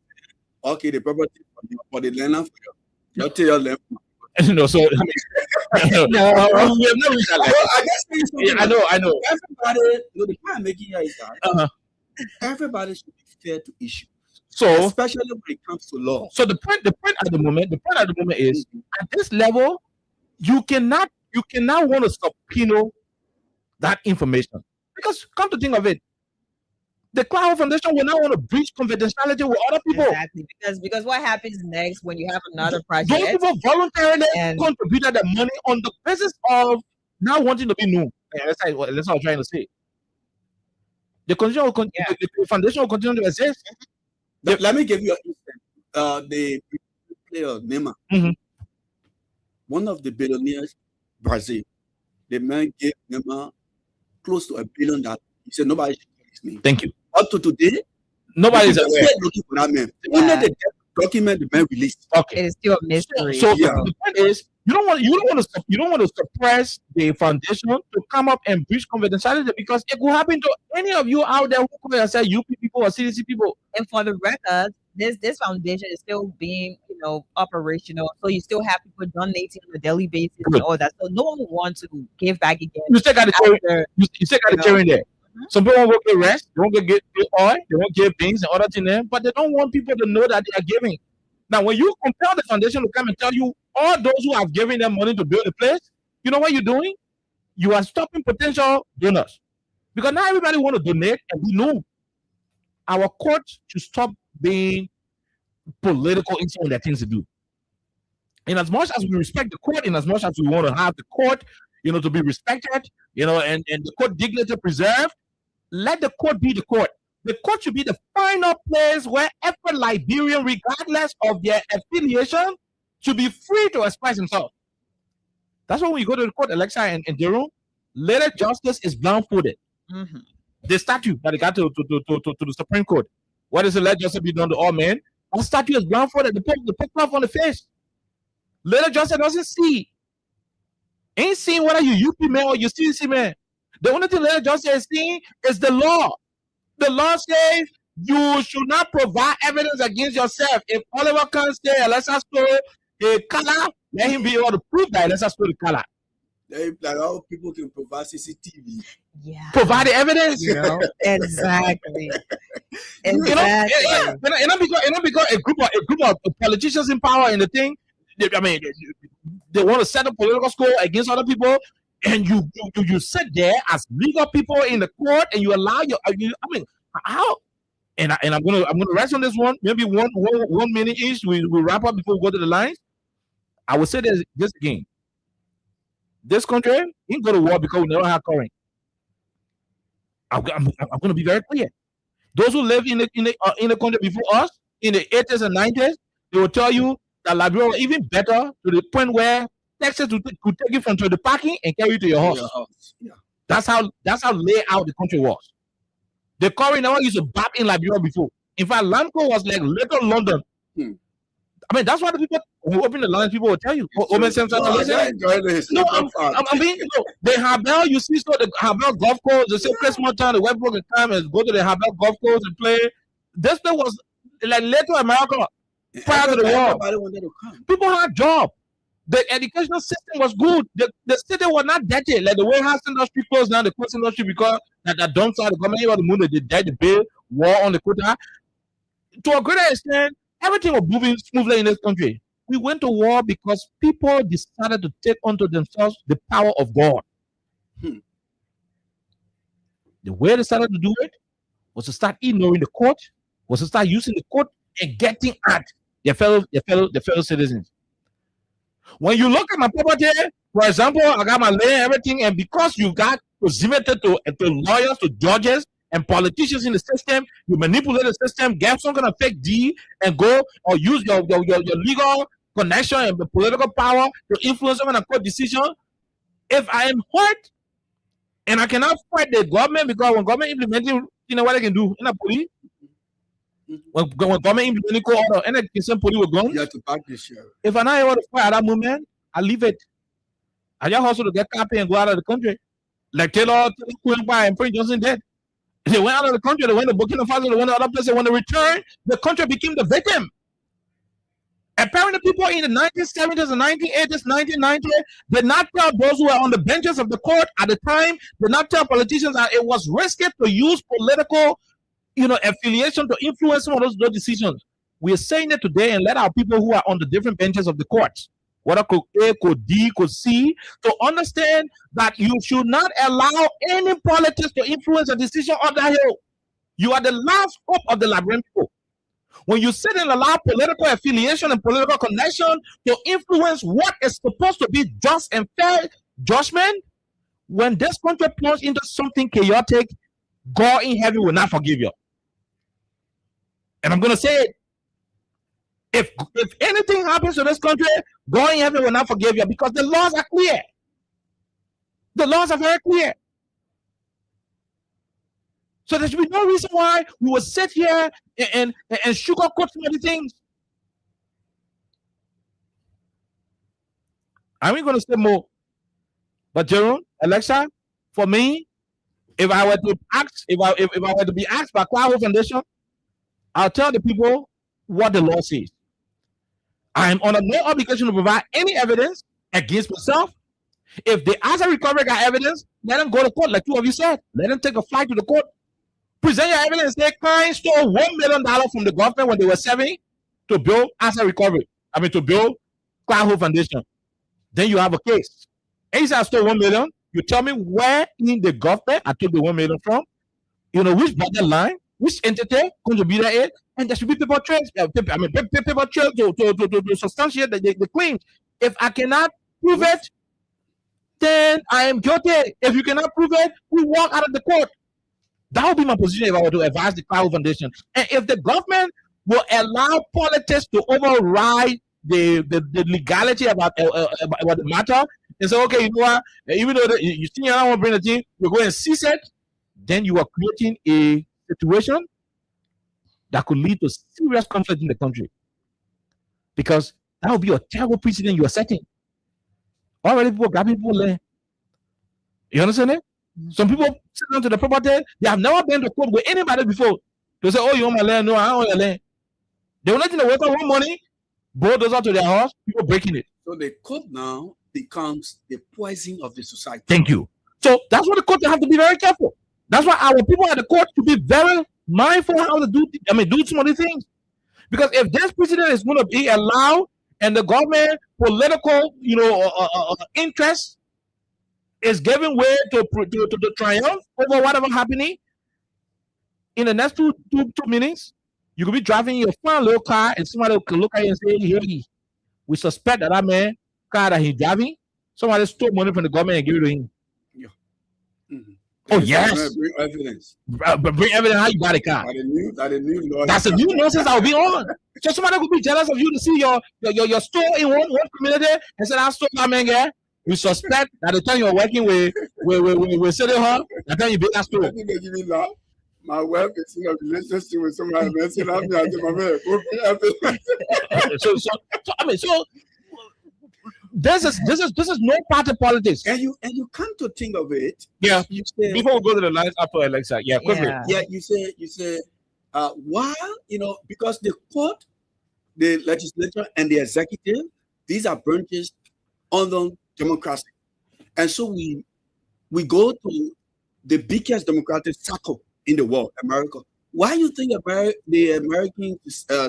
okay, the property for the land for you. You'll tell your land. No, so we have never reached that level. I guess yeah, I know. Everybody, the point I'm making here is that everybody should be fair to issues. So especially when it comes to law. So the point at the moment is at this level, you cannot want to subpoena that information. Because come to think of it, The Cloud Foundation will not want to breach confidentiality with other people. Exactly, because what happens next when you have another Those project? people voluntarily And- contributed the money on the basis of not wanting to be known. Yeah, that's what I'm trying to say. The foundation will continue to exist. Let me give you an instance. The player Neymar, Mhm. one of the billionaires, Brazil, the man gave Neymar close to $1 billion. He said nobody should know his name. Thank you. Up to today, Nobody's people aware. are still looking for that man. Only Yeah. the document the man released. Okay. It is still a mystery. So Yeah. the point is, you don't want to suppress the foundation to come up and breach confidentiality, because it could happen to any of you out there who call yourself UP people or CDC people. And for the record, this foundation is still being, operational. So you still have people donating on a daily basis Good. and all that. So no one will want to give back again. You still got to carry. After, You still got to know. carry in there. Mhm. Some people won't get rest. They won't get oil. They won't give beans and other things there, but they don't want people to know that they are giving. Now, when you compel the foundation to come and tell you all those who have given them money to build the place, you know what you're doing? You are stopping potential donors, because now everybody want to donate and be known. Our courts should stop being political in some of the things to do. In as much as we respect the court, in as much as we want to have the court, to be respected, and the court dignity preserved, let the court be the court. The court should be the final place where every Liberian, regardless of their affiliation, should be free to express himself. That's why when you go to the court, Alexa and Jerome, later justice is blindfolded. Mhm. The statute that they got to the Supreme Court, what is the let justice be done to all men? That statute is blindfolded. The put off on the face. Later justice doesn't see. Ain't seeing whether you UP man or you CDC man. The only thing later justice is seeing is the law. The law says you should not provide evidence against yourself. If Oliver can say Alexa stole a color, let him be able to prove that Alexa stole the color. Like how people can provide CCTV. Yeah. Provide the evidence. Exactly. Exactly. Because a group of politicians in power in the thing, they want to set a political score against other people, and you sit there as legal people in the court, and you allow how? And I'm gonna rest on this one. Maybe one minute each. We wrap up before we go to the lines. I will say this again. This country ain't go to war because we never have current. I'm going to be very clear. Those who lived in the country before us in the 80s and 90s, they will tell you that Liberia was even better to the point where Texas could take you from to the parking and carry you to your house. Yeah. That's how laid out the country was. The current never used to bap in Liberia before. In fact, Lamco was like little London. That's why the people who open the lines, people will tell you. I'm being the Habel, you see, so the Habel golf course, the same place more time, the white people can come and go to the Habel golf course and play. This place was like Little America prior to the war. Everybody wanted to come. People had jobs. The educational system was good. The city was not dirty. Like the warehouse industry closed down, the coast industry, because that dumps out the government of the moon, they died the bill, war on the quota. To a greater extent, everything was moving smoothly in this country. We went to war because people decided to take unto themselves the power of God. The way they started to do it was to start ignoring the court, was to start using the court and getting at their fellow citizens. When you look at my property, for example, I got my land, everything, and because you got presented to lawyers, to judges, and politicians in the system, you manipulate the system, get some kind of fake deed, and go or use your legal connection and the political power to influence some kind of court decision. If I am hurt and I cannot fight the government, because when government implementing, you know what they can do in a police. When government implementing court order, and they send police with guns. You have to back this year. If I'm not able to fight at that moment, I leave it. I just hustle to get copy and go out of the country. Like Taylor Kuyamba and Prince Johnson did. They went out of the country, they went to Burkina Faso, they went to other places. When they returned, the country became the victim. Apparently, people in the 1970s and 1980s, 1990s did not tell those who were on the benches of the court at the time, did not tell politicians that it was risky to use political, affiliation to influence some of those decisions. We are saying it today, and let our people who are on the different benches of the courts, whether code A, code D, code C, to understand that you should not allow any politics to influence a decision of that hill. You are the last hope of the Liberian people. When you sit and allow political affiliation and political connection to influence what is supposed to be just and fair judgment, when this country plunges into something chaotic, God in heaven will not forgive you. And I'm going to say it. If anything happens to this country, God in heaven will not forgive you because the laws are clear. The laws are very clear. So there should be no reason why we will sit here and sugarcoat some of the things. I'm going to say more. But Jerome, Alexa, for me, if I were to ask, if I were to be asked by Cloud Foundation, I'll tell the people what the law says. I am under no obligation to provide any evidence against myself. If the asset recovery got evidence, let them go to court, like two of you said. Let them take a flight to the court. Present your evidence. Say, client stole $1 million from the government when they were serving to build asset recovery. To build Cloud Foundation. Then you have a case. And you say, I stole $1 million. You tell me where in the government I took the $1 million from. You know, which budget line, which entity contributed it, and there should be paper trails. Paper trail to substantiate the claims. If I cannot prove it, then I am guilty. If you cannot prove it, we walk out of the court. That would be my position if I were to advise the Cloud Foundation. And if the government will allow politics to override the legality about the matter and say, okay, you know what, even though you think you don't want to bring the thing, we're going to seize it, then you are creating a situation that could lead to serious conflict in the country. Because that would be a terrible precedent you are setting. Already people grabbing people there. You understand it? Some people sit down to the property, they have never been to court with anybody before. They say, oh, you want my land? No, I don't want your land. They will let you know, wake up one money, bulldozer to their house, people breaking it. So the court now becomes the poison of the society. Thank you. So that's why the court have to be very careful. That's why our people at the court should be very mindful how to do some of these things. Because if this precedent is going to be allowed and the government political, interest is giving way to the triumph over whatever happening, in the next two minutes, you could be driving your fine little car and somebody can look at you and say, hey, we suspect that man car that he's driving, somebody stole money from the government and give it to him. Yeah. Mm-hmm. Oh, yes. Bring evidence. Bring evidence how you got a car. That's a new nonsense that will be on. So somebody could be jealous of you to see your store in one community and say, I stole that man here. We suspect that the time you're working with City Hall, the time you build that store. My wife is in a relationship with somebody else, and I'm not my man. So this is no party politics. And you come to think of it. Yeah. You say, before we go to the lines after Alexa, yeah, quickly. Yeah. You say, while because the court, the legislature, and the executive, these are branches under democracy, and so we go to the biggest democratic circle in the world, America. Why you think the American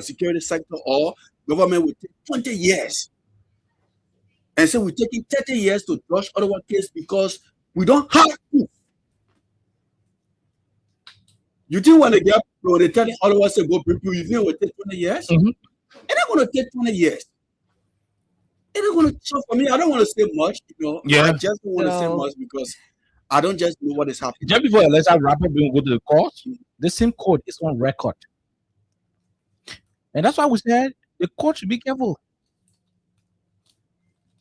security sector or government would take 20 years? And so we're taking 30 years to judge Ottawa case because we don't have to. You didn't want to get people, they telling Ottawa to go people, you think it will take 20 years? Mm-hmm. It's not going to take 20 years. It's not going to, so for me, I don't want to say much, Yeah. I just don't want to say much because I don't just know what is happening. Just before Alexa wrap up, we go to the court. The same court is on record. And that's why we said the court should be careful.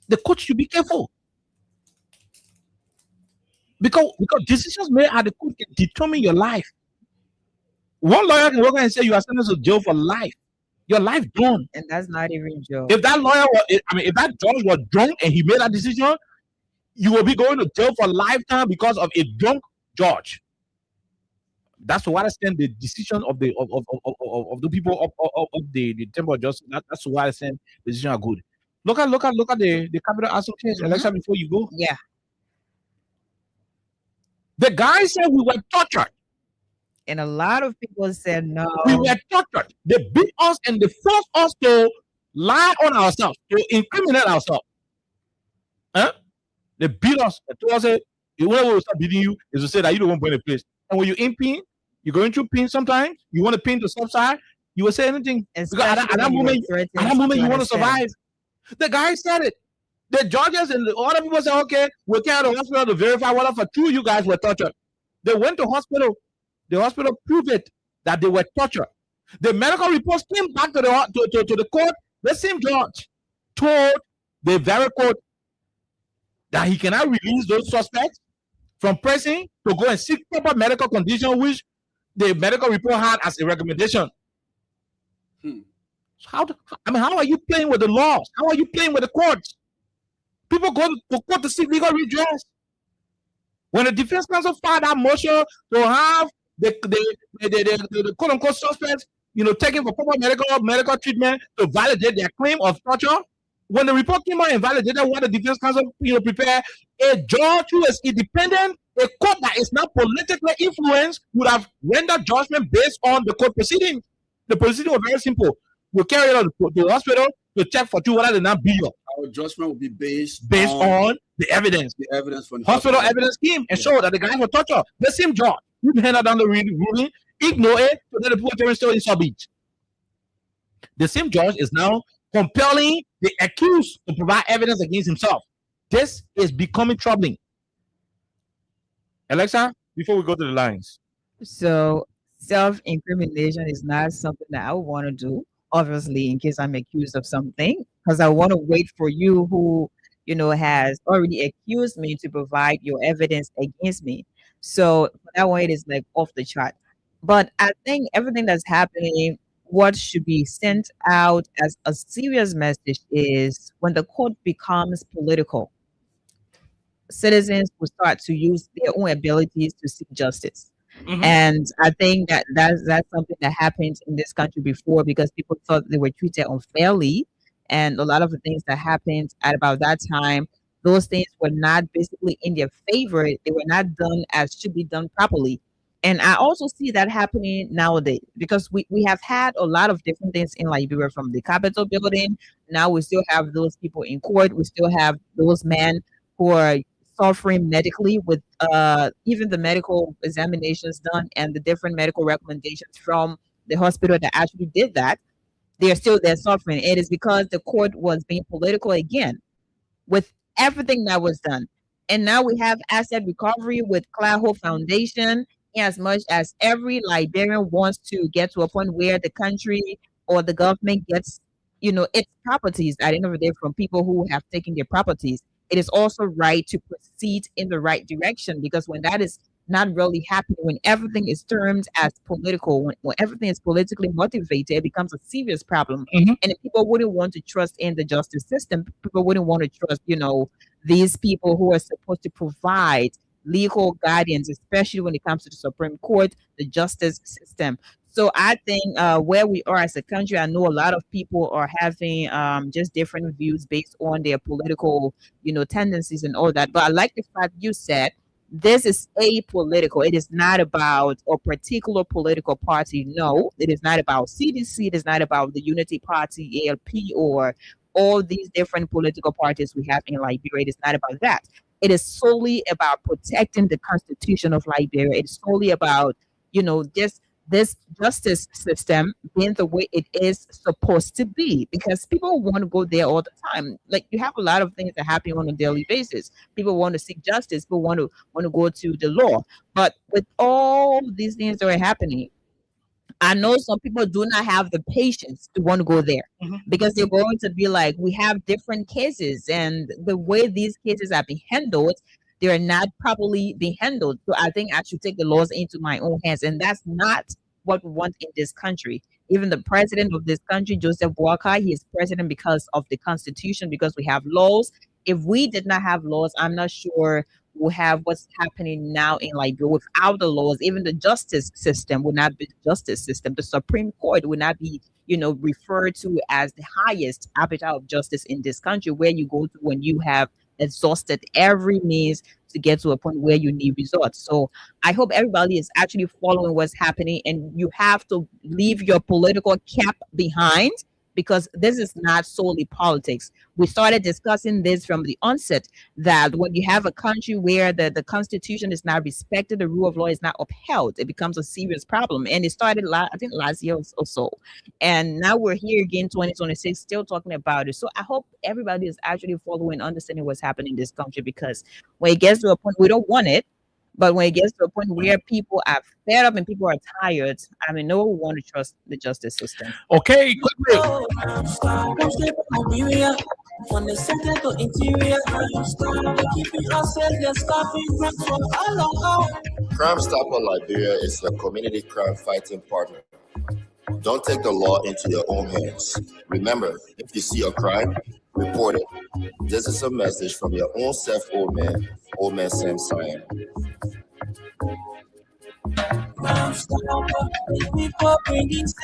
The court should be careful. Because decisions made at the court can determine your life. One lawyer can walk and say you are sentenced to jail for life. Your life gone. And that's not even jail. If that lawyer if that judge was drunk and he made that decision, you will be going to jail for lifetime because of a drunk judge. That's to what extent the decision of the people of the Temple of Justice. That's to what extent the decisions are good. Look at the capital asset case, Alexa, before you go. Yeah. The guy said we were tortured. And a lot of people said no. We were tortured. They beat us and they forced us to lie on ourselves, to incriminate ourselves. They beat us. They told us, the only way we start beating you is to say that you don't want to burn a place. And when you impede, You're going through pain sometimes. You want the pain to subside. You will say anything. Because at Especially that when you were moment, threatened you want to understand. survive. The guy said it. The judges and the other people said, okay, we'll carry the hospital to verify whether for true you guys were tortured. They went to hospital. The hospital proved it that they were tortured. The medical reports came back to the court. The same judge told the very court that he cannot release those suspects from prison to go and seek proper medical condition, which the medical report had as a recommendation. So how are you playing with the laws? How are you playing with the courts? People go to court to seek legal redress. When the defense counsel filed that motion to have the quote unquote suspects, taken for proper medical treatment to validate their claim of torture, when the report came out and validated what the defense counsel prepared, a judge who is independent, a court that is not politically influenced, would have rendered judgment based on the court proceeding. The proceeding was very simple. We'll carry it to the hospital to check for you whether they not be Our judgment will be based on the evidence. The evidence from the hospital evidence came and showed that the guys were tortured. The same judge who handed down the ruling, ignore it, so that the people are still in South-Beach. The same judge is now compelling the accused to provide evidence against himself. This is becoming troubling. Alexa, before we go to the lines. So self-incrimination is not something that I would want to do, obviously, in case I'm accused of something, because I want to wait for you who, has already accused me to provide your evidence against me. So that one, it is like off the chart. But I think everything that's happening, what should be sent out as a serious message is when the court becomes political, citizens will start to use their own abilities to seek justice. And I think that's something that happened in this country before, because people thought they were treated unfairly. And a lot of the things that happened at about that time, those things were not basically in their favor. They were not done as should be done properly. And I also see that happening nowadays, because we have had a lot of different things in Liberia, from the Capitol building. Now we still have those people in court. We still have those men who are suffering medically with even the medical examinations done and the different medical recommendations from the hospital that actually did that. They're still there suffering. It is because the court was being political again with everything that was done. And now we have asset recovery with Cloud Hope Foundation. As much as every Liberian wants to get to a point where the country or the government gets, its properties at the end of the day from people who have taken their properties, it is also right to proceed in the right direction, because when that is not really happening, when everything is termed as political, when everything is politically motivated, it becomes a serious problem. And if people wouldn't want to trust in the justice system, people wouldn't want to trust, these people who are supposed to provide legal guidance, especially when it comes to the Supreme Court, the justice system. So I think where we are as a country, I know a lot of people are having just different views based on their political, tendencies and all that. But I like the fact you said this is apolitical. It is not about a particular political party. No, it is not about CDC. It is not about the Unity Party, ALP, or all these different political parties we have in Liberia. It is not about that. It is solely about protecting the Constitution of Liberia. It's solely about, this justice system being the way it is supposed to be, because people want to go there all the time. Like, you have a lot of things that happen on a daily basis. People want to seek justice. People want to go to the law. But with all these things that are happening, I know some people do not have the patience to want to go there, because they're going to be like, we have different cases, and the way these cases are being handled, they are not properly being handled. So I think I should take the laws into my own hands, and that's not what we want in this country. Even the president of this country, Joseph Boakai, he is president because of the Constitution, because we have laws. If we did not have laws, I'm not sure we'll have what's happening now in Liberia. Without the laws, even the justice system would not be the justice system. The Supreme Court would not be, referred to as the highest arbiter of justice in this country, where you go to when you have exhausted every means to get to a point where you need results. So I hope everybody is actually following what's happening, and you have to leave your political cap behind because this is not solely politics. We started discussing this from the onset, that when you have a country where the constitution is not respected, the rule of law is not upheld, it becomes a serious problem. And it started, I think, last year or so. And now we're here again, 2026, still talking about it. So I hope everybody is actually following, understanding what's happening in this country, because when it gets to a point, we don't want it. But when it gets to a point where people are fed up and people are tired, I mean, no one want to trust the justice system. Okay, quickly. From the center to interior, keeping ourselves Crime Stopper Liberia is a community crime fighting partner. Don't take the law into your own hands. Remember, if you see a crime, report it. This is a message from your own self, Old Man Sam Cyan.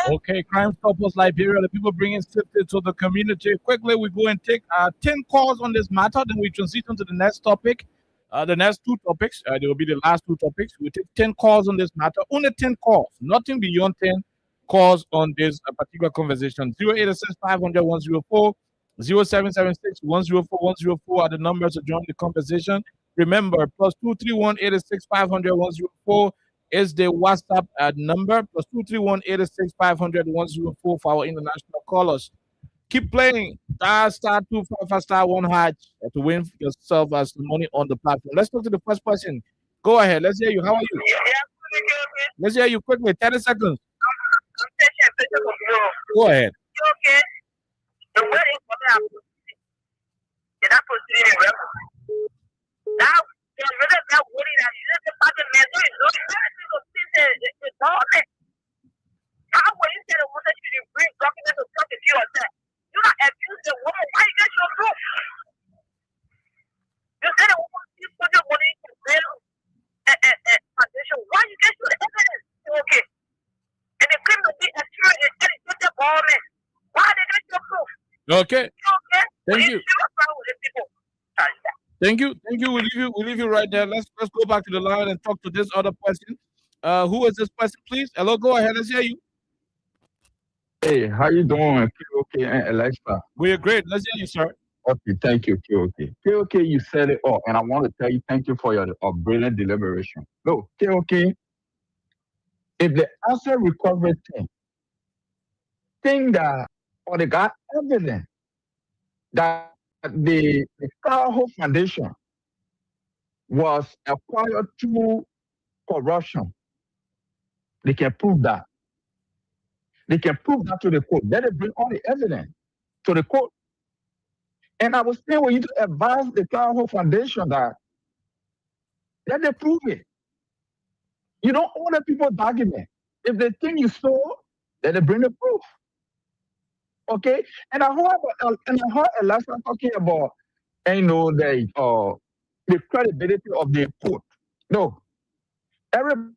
Okay, Crime Stoppers Liberia, the people bringing safety to the community. Quickly, we go and take 10 calls on this matter, then we transition to the next topic. The next two topics, they will be the last two topics. We take 10 calls on this matter, only 10 calls, nothing beyond 10 calls on this particular conversation. 0886-500-104, 0776-104-104 are the numbers to join the conversation. Remember, +231-865-100-104 is the WhatsApp number, +231-865-100-104 for our international callers. Keep playing. Star 255 *1# to win yourself as the money on the platform. Let's talk to the first person. Go ahead. Let's hear you. How are you? Let's hear you quickly. 30 seconds. Go ahead. Okay. The wedding for me, that was now, that wedding, that you just fucking man, it's all that. How will you say the woman that you bring documents to talk to you or that? You not abuse the woman. Why you get your proof? You said the woman you put your money to bill and foundation. Why you get your evidence? Okay. And the claim to be assured and educated government. Why they get your proof? Okay. Okay. Thank you. Thank you. We'll leave you right there. Let's go back to the line and talk to this other person. Who is this person, please? Hello, go ahead. Let's hear you. Hey, how you doing, KOK and Alexa? We're great. Let's hear you, sir. Okay, thank you, KOK. KOK, you said it all, and I want to tell you thank you for your brilliant deliberation. Look, KOK, if the asset recovery thing that, or they got evidence that the Carho Foundation was acquired through corruption, they can prove that. They can prove that to the court. Let it bring all the evidence to the court. And I was saying we need to advise the Carho Foundation that let them prove it. You don't own the people's document. If the thing you saw, let them bring the proof. Okay? And I heard Alexa talking about, the credibility of the court. No. Everybody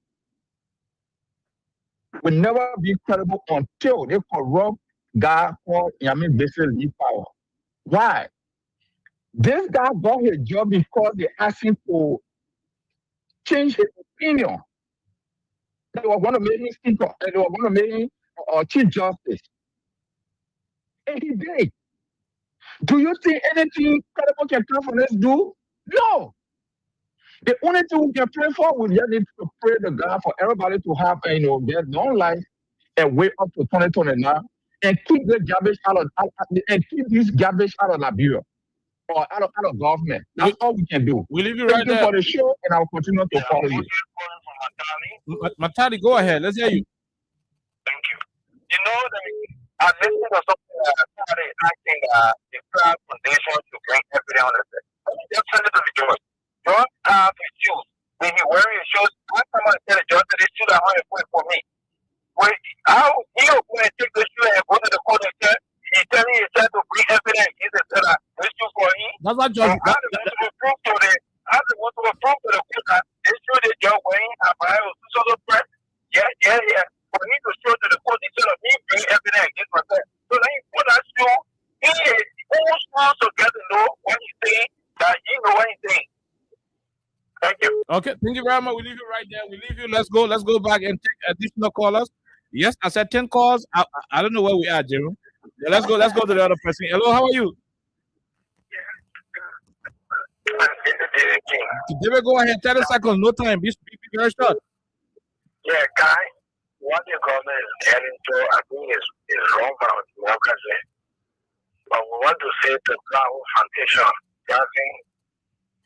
will never be credible until they corrupt guy called Yamin Bessel Lee Power. Why? This guy got his job because they asked him to change his opinion. They were going to make him speaker, and they were going to make him Chief Justice. And he did. Do you think anything credible can come from this dude? No. The only thing we can pray for, we just need to pray to God for everybody to have their long life and wait up to 2029 and keep the garbage out of this garbage out of Liberia or out of government. That's all we can do. We leave you right there. Thank you for the show, and I'll continue to follow you. Matali, go ahead. Let's hear you. Thank you. You know, I listened to something that somebody asking the Crowd Foundation to bring everything on the set. Let me just send it to the George. George have his shoes. When he wearing his shoes, I come out and tell the George that his shoes are 100 for me. When he'll go and take the shoe and go to the court and say, he's telling himself to bring everything. He said that this shoe for him. That's not George. I want to prove to the court that this shoe that you're wearing are by a press. Yeah. For me to show to the court instead of me bring everything against myself. So then you put that shoe, he is supposed to get to know what he's saying, that he know what he's saying. Thank you. Okay, thank you very much. We leave you right there. We leave you. Let's go back and take additional callers. Yes, I said 10 calls. I don't know where we are, Jerome. Yeah, let's go to the other person. Hello, how are you? David, go ahead. 30 seconds. No time. Be very short. Yeah, guy, what the government is heading to, I think, is wrong about democracy. But we want to say to Cloud Foundation, doesn't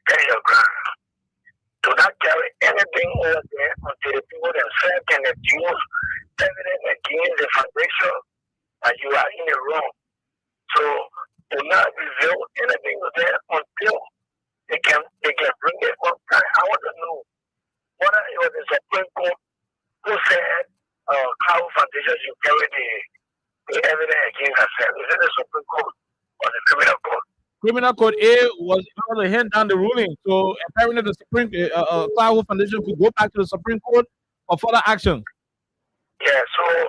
get your grant. Do not carry anything over there until the people themselves can use evidence against the foundation and you are in the wrong. So do not reveal anything to them until they can bring it up time. I want to know whether it was the Supreme Court who said Cloud Foundation should carry the evidence against herself. Is it the Supreme Court or the Criminal Court? Criminal Code A was able to hand down the ruling. So apparently the Supreme Cloud Foundation could go back to the Supreme Court for further action. Yeah, so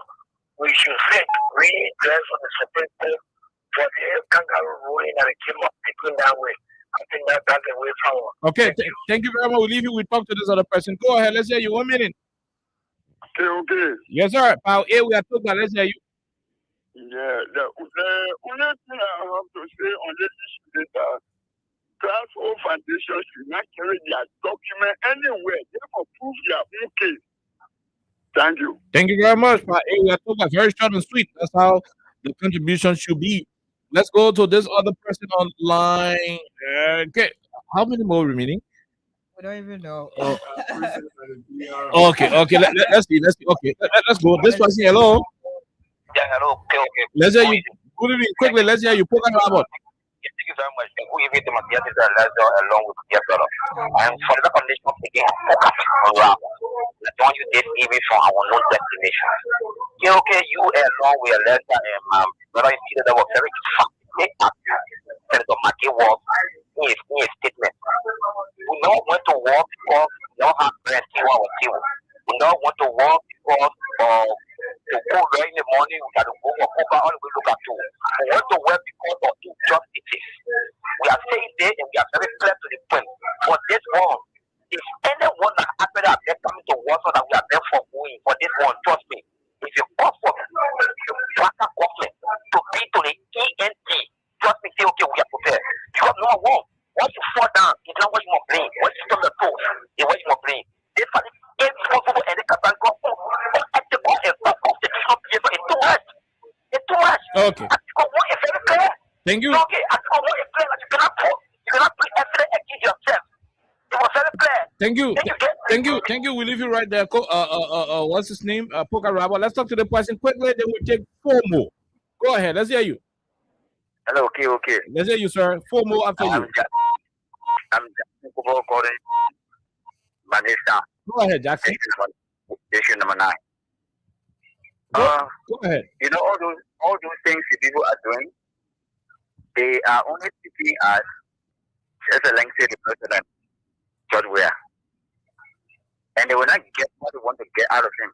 we should think really dress on the Supreme Court for the kangaroo ruling that it came up between that way. I think that's the way forward. Okay, thank you very much. We'll leave you. We talk to this other person. Go ahead. Let's hear you. 1 minute. Okay. Yes, sir. Power A, we are talking. Let's hear you. Yeah, the only thing I have to say on this issue is that Cloud Foundation should not carry their document anywhere. They will prove their own case. Thank you. Thank you very much. Power A, we are talking very short and sweet. That's how the contribution should be. Let's go to this other person online. Okay. How many more remaining? We don't even know. Okay. Let's see. Okay. Let's go. This person, hello. Yeah, hello. Okay. Let's hear you. Good evening. Quickly, let's hear you. Poker Robert. Thank you very much. Who you the Matthias along with the fellow. And for the condition again, the one you did even from our known destination. Yeah, okay, you along with a letter and but I see that was very Senator Maki was in his statement. We don't want to work because we don't have friends here. We don't want to work because to go right in the morning, we got to go over all we look at too. We want to work because of injustices. We are saying there and we are very clear to the point. For this one, if anyone that happened that they're coming to work so that we are there for going for this one, trust me, if you offer Blacker government to be to the ENT, trust me, say okay, we are prepared. Because no one, once you fall down, it's not what you want to play. Once you stop the toes, it's what you want to play. This for the irresponsible and the Katango, ethical and constitutional behavior is too much. It's too much. Okay. Thank you. Okay, I don't want to play like you cannot put evidence against yourself. It was very clear. Thank you. We'll leave you right there. What's his name? Poker Rabba. Let's talk to the person quickly. Then we'll take 4 more. Go ahead. Let's hear you. Hello, okay. Let's hear you, sir. 4 more after you. I'm Jackson calling Vanessa. Go ahead, Jackson. Station number 9. Go ahead. You know all those things the people are doing, they are only speaking as Excellency the President, George Weah. And they will not get what they want to get out of him.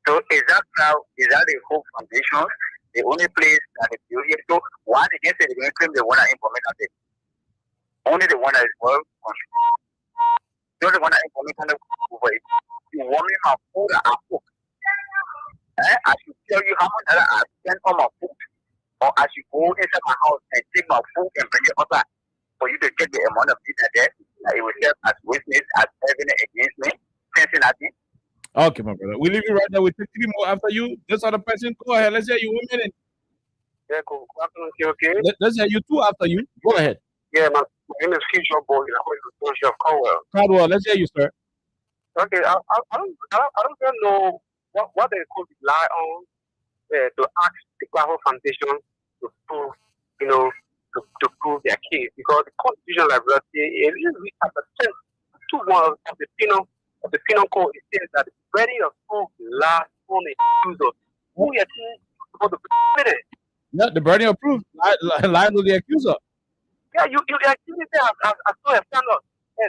So is that the whole foundation, the only place that is doing it? So why did they say they're going to claim they want to implement it? Only the one that is well controlled. The only one that implement over it. You want me my food and food. I should tell you how much I spend on my food. Or I should go inside my house and take my food and bring it outside. For you to get the amount of food there, it will serve as witness, as evidence against me. Cincinnati. Okay, my brother. We'll leave you right there. We'll take 3 more after you. This other person, go ahead. Let's hear you 1 minute. Yeah, cool. Okay. Let's hear you 2 after you. Go ahead. Yeah, my name is Future Boy. I'm of Caldwell, let's hear you, sir. Okay, I don't know what they could rely on to ask the Claro Foundation to prove, to prove their case, because the constitutional liability is really at the 2:1 of the penal code. It says that the burden of proof lies on the accuser. Who is supposed to be it? Yeah, the burden of proof lies with the accuser. Yeah, you accuse me as so a standard.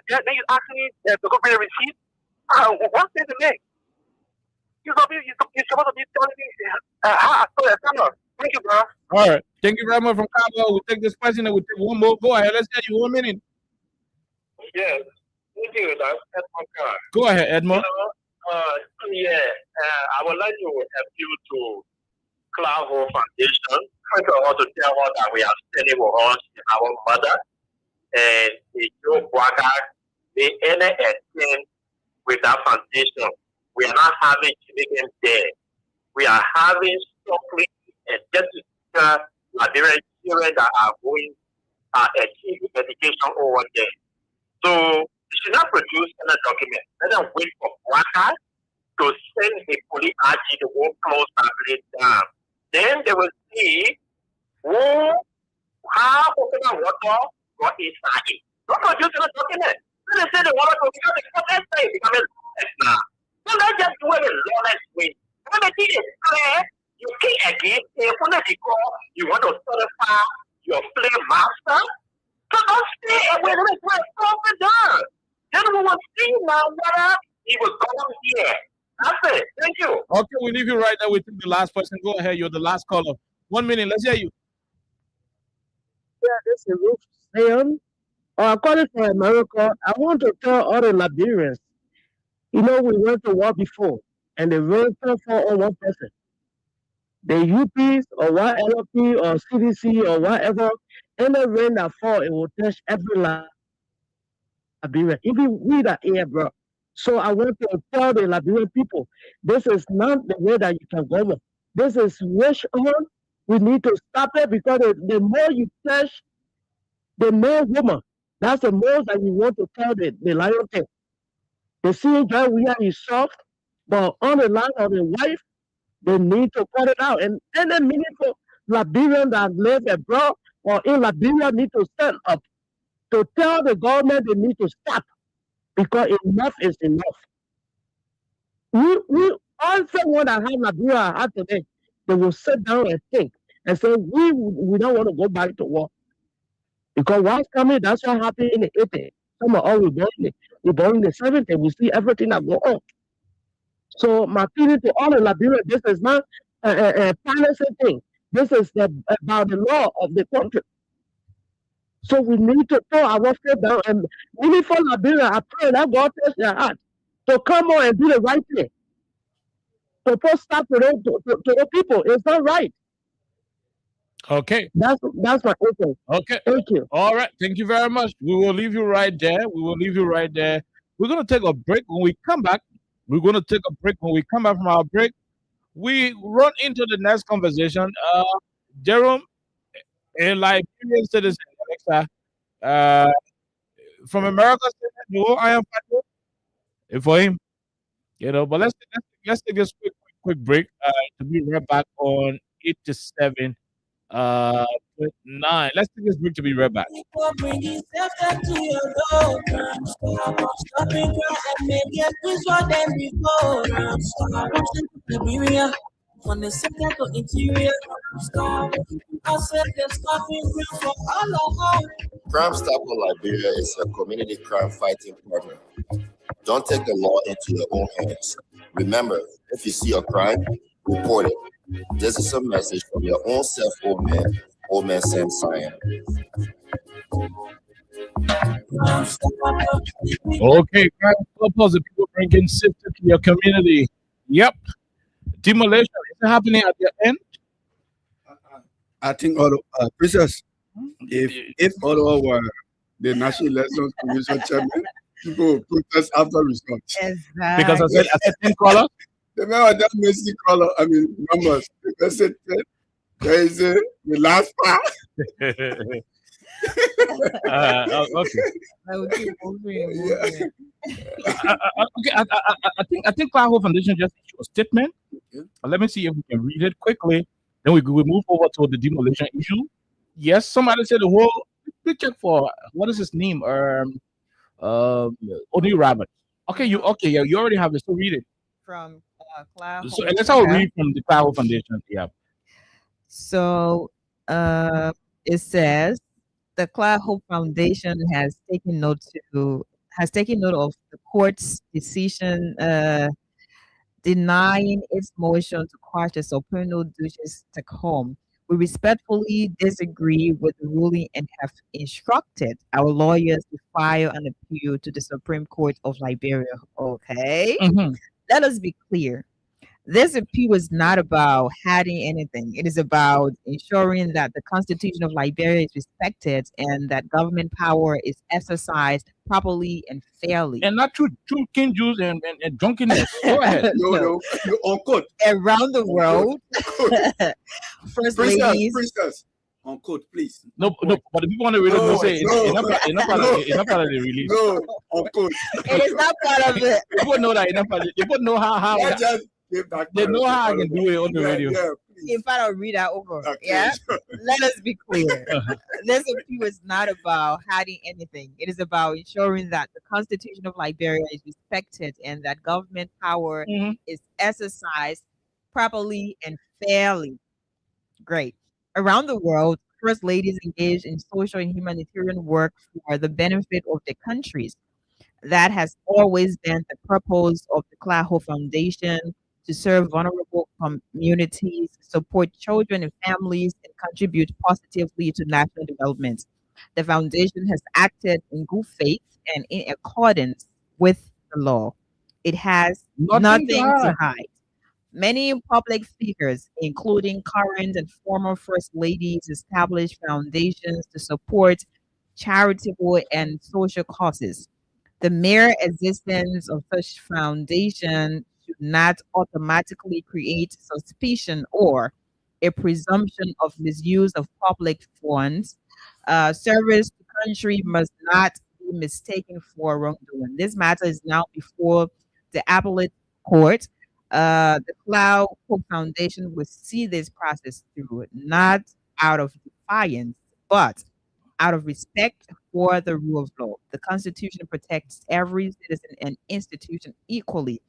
Then you ask me to go bring a receipt. What sense to make? You're supposed to be telling me how I saw a standard. Thank you, bro. All right. Thank you very much from Cabo. We'll take this question and we'll take 1 more. Go ahead. Let's get you 1 minute. Yeah. Thank you, Edmond. Go ahead, Edmond. I would like to appeal to Cloud Hope Foundation. First of all, to tell her that we are standing with her, she's our mother, and the Joe Waka, the NSN with that foundation. We are not having children there. We are having Stockley and just Liberian children that are going achieve education over there. So they should not produce any document. Let them wait for Waka to send a police RG to go close that place down. Then they will see how coconut water got inside it. Don't produce any document. Let them say the water to become a protest thing, become a protest now. So let's just do it in a lawless way. When the thing is clear, you can't again say, you want to certify your flame master. So don't stay away. Let us stop it down. Then we will see now whether he will go here. That's it. Thank you. Okay, we leave you right there. We take the last person. Go ahead. You're the last caller. 1 minute. Let's hear you. Yeah, this is Ruth Sayon. According to America, I want to tell all the Liberians, we went to war before, and the rain fell on one person. The UPs or YLP or CDC or whatever, any rain that fall, it will touch every Liberian. Even we that here, bro. So I want to tell the Liberian people, this is not the way that you can go on. This is wish on. We need to stop it because the more you touch the male woman, that's the more that you want to tell the lion thing. The seeing that we are is soft, but on the line of the wife, they need to cut it out. And any meaningful Liberian that live abroad or in Liberia need to stand up to tell the government they need to stop because enough is enough. We all someone that have Liberia had today, they will sit down and think and say we don't want to go back to war. Because what's coming, that's what happened in the 80s. Some of us we born in the 70s, we see everything that go on. So my feeling to all in Liberia, this is not a policy thing. This is about the law of the country. So we need to throw our foot down and even for Liberia, I pray that God touch their heart to come on and do the right thing. To put stop to the people. It's not right. Okay. That's my opinion. Okay. Thank you. All right. Thank you very much. We will leave you right there. We're going to take a break. When we come back, When we come back from our break, we run into the next conversation. Jerome, a Liberian citizen, from America, no, I am for him. But let's take this quick break to be right back on 87 9. Let's take this break to be right back. On the second to interior, I said there's nothing real for all of us. Crime Stopper Liberia is a community crime fighting partner. Don't take the law into your own hands. Remember, if you see a crime, report it. This is a message from your own self, Old Man Sam Cyan. Okay, crime stoppers, the people bringing safety to your community. Yep. Demolition, is it happening at the end? I think Princess, if Ottawa were the National Elections Commission chairman, people will protest after results. Exactly. Because I said 10 color. The man that makes the color, numbers. They said there is the last part. Okay. I think Cloud Hope Foundation just issued a statement. Let me see if we can read it quickly. Then we move over to the demolition issue. Yes, somebody said the whole. We check for what is his name? Oni Rabbit. You already have it. So read it from Cloud. So let's all read from the Cloud Hope Foundation. Yeah. So it says the Cloud Hope Foundation has taken note of the court's decision denying its motion to quash the Soprano Duchess Tacom. We respectfully disagree with the ruling and have instructed our lawyers to file an appeal to the Supreme Court of Liberia. Okay? Mhm. Let us be clear. This appeal is not about hiding anything. It is about ensuring that the Constitution of Liberia is respected and that government power is exercised properly and fairly. And not through King Jews and drunkenness. Go ahead. No, unquote. Around the world, first ladies. Princess, unquote, please. No, but the people on the radio will say it's not part of the release. No, unquote. It is not part of it. People know that it's not part of it. People know how they know how I can do it on the radio. Yeah, In fact, I'll read that over. Okay. Yeah. Let us be clear. This appeal is not about hiding anything. It is about ensuring that the Constitution of Liberia is respected and that government power is exercised properly and fairly. Great. Around the world, first ladies engage in social and humanitarian work for the benefit of their countries. That has always been the purpose of the Claho Foundation, to serve vulnerable communities, support children and families, and contribute positively to national development. The foundation has acted in good faith and in accordance with the law. It has nothing to hide. Many public figures, including current and former first ladies, established foundations to support charitable and social causes. The mere existence of such foundation should not automatically create suspicion or a presumption of misuse of public funds. Service to country must not be mistaken for wrongdoing. This matter is now before the appellate court. The Cloud Hope Foundation will see this process through, not out of defiance, but out of respect for the rule of law. The Constitution protects every citizen and institution equally.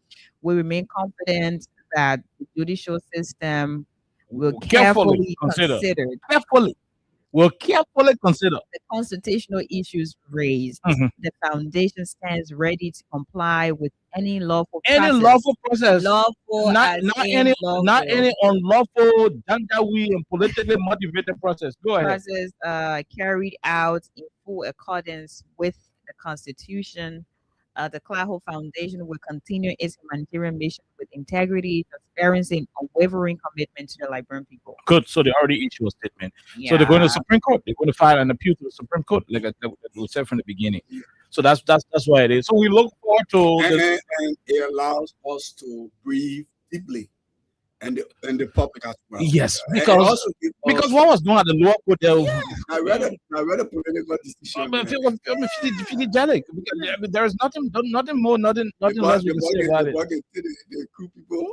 We remain confident that the judicial system will carefully consider the constitutional issues raised. The foundation stands ready to comply with any lawful process. Lawful, not any unlawful, dandawi, and politically motivated process. Go ahead. Process carried out in full accordance with the Constitution. The Claho Foundation will continue its humanitarian mission with integrity, transparency, and unwavering commitment to the Liberian people. Good. So they already issued a statement. Yeah. So they're going to the Supreme Court. They're going to file an appeal to the Supreme Court, like we said from the beginning. So that's why it is. So we look forward to and it allows us to breathe deeply, and the public as well. Yes, because what was going on at the lower court there. Yeah, I read a political decision. But philogenic. There is nothing more, nothing less we can say about it. The coup people,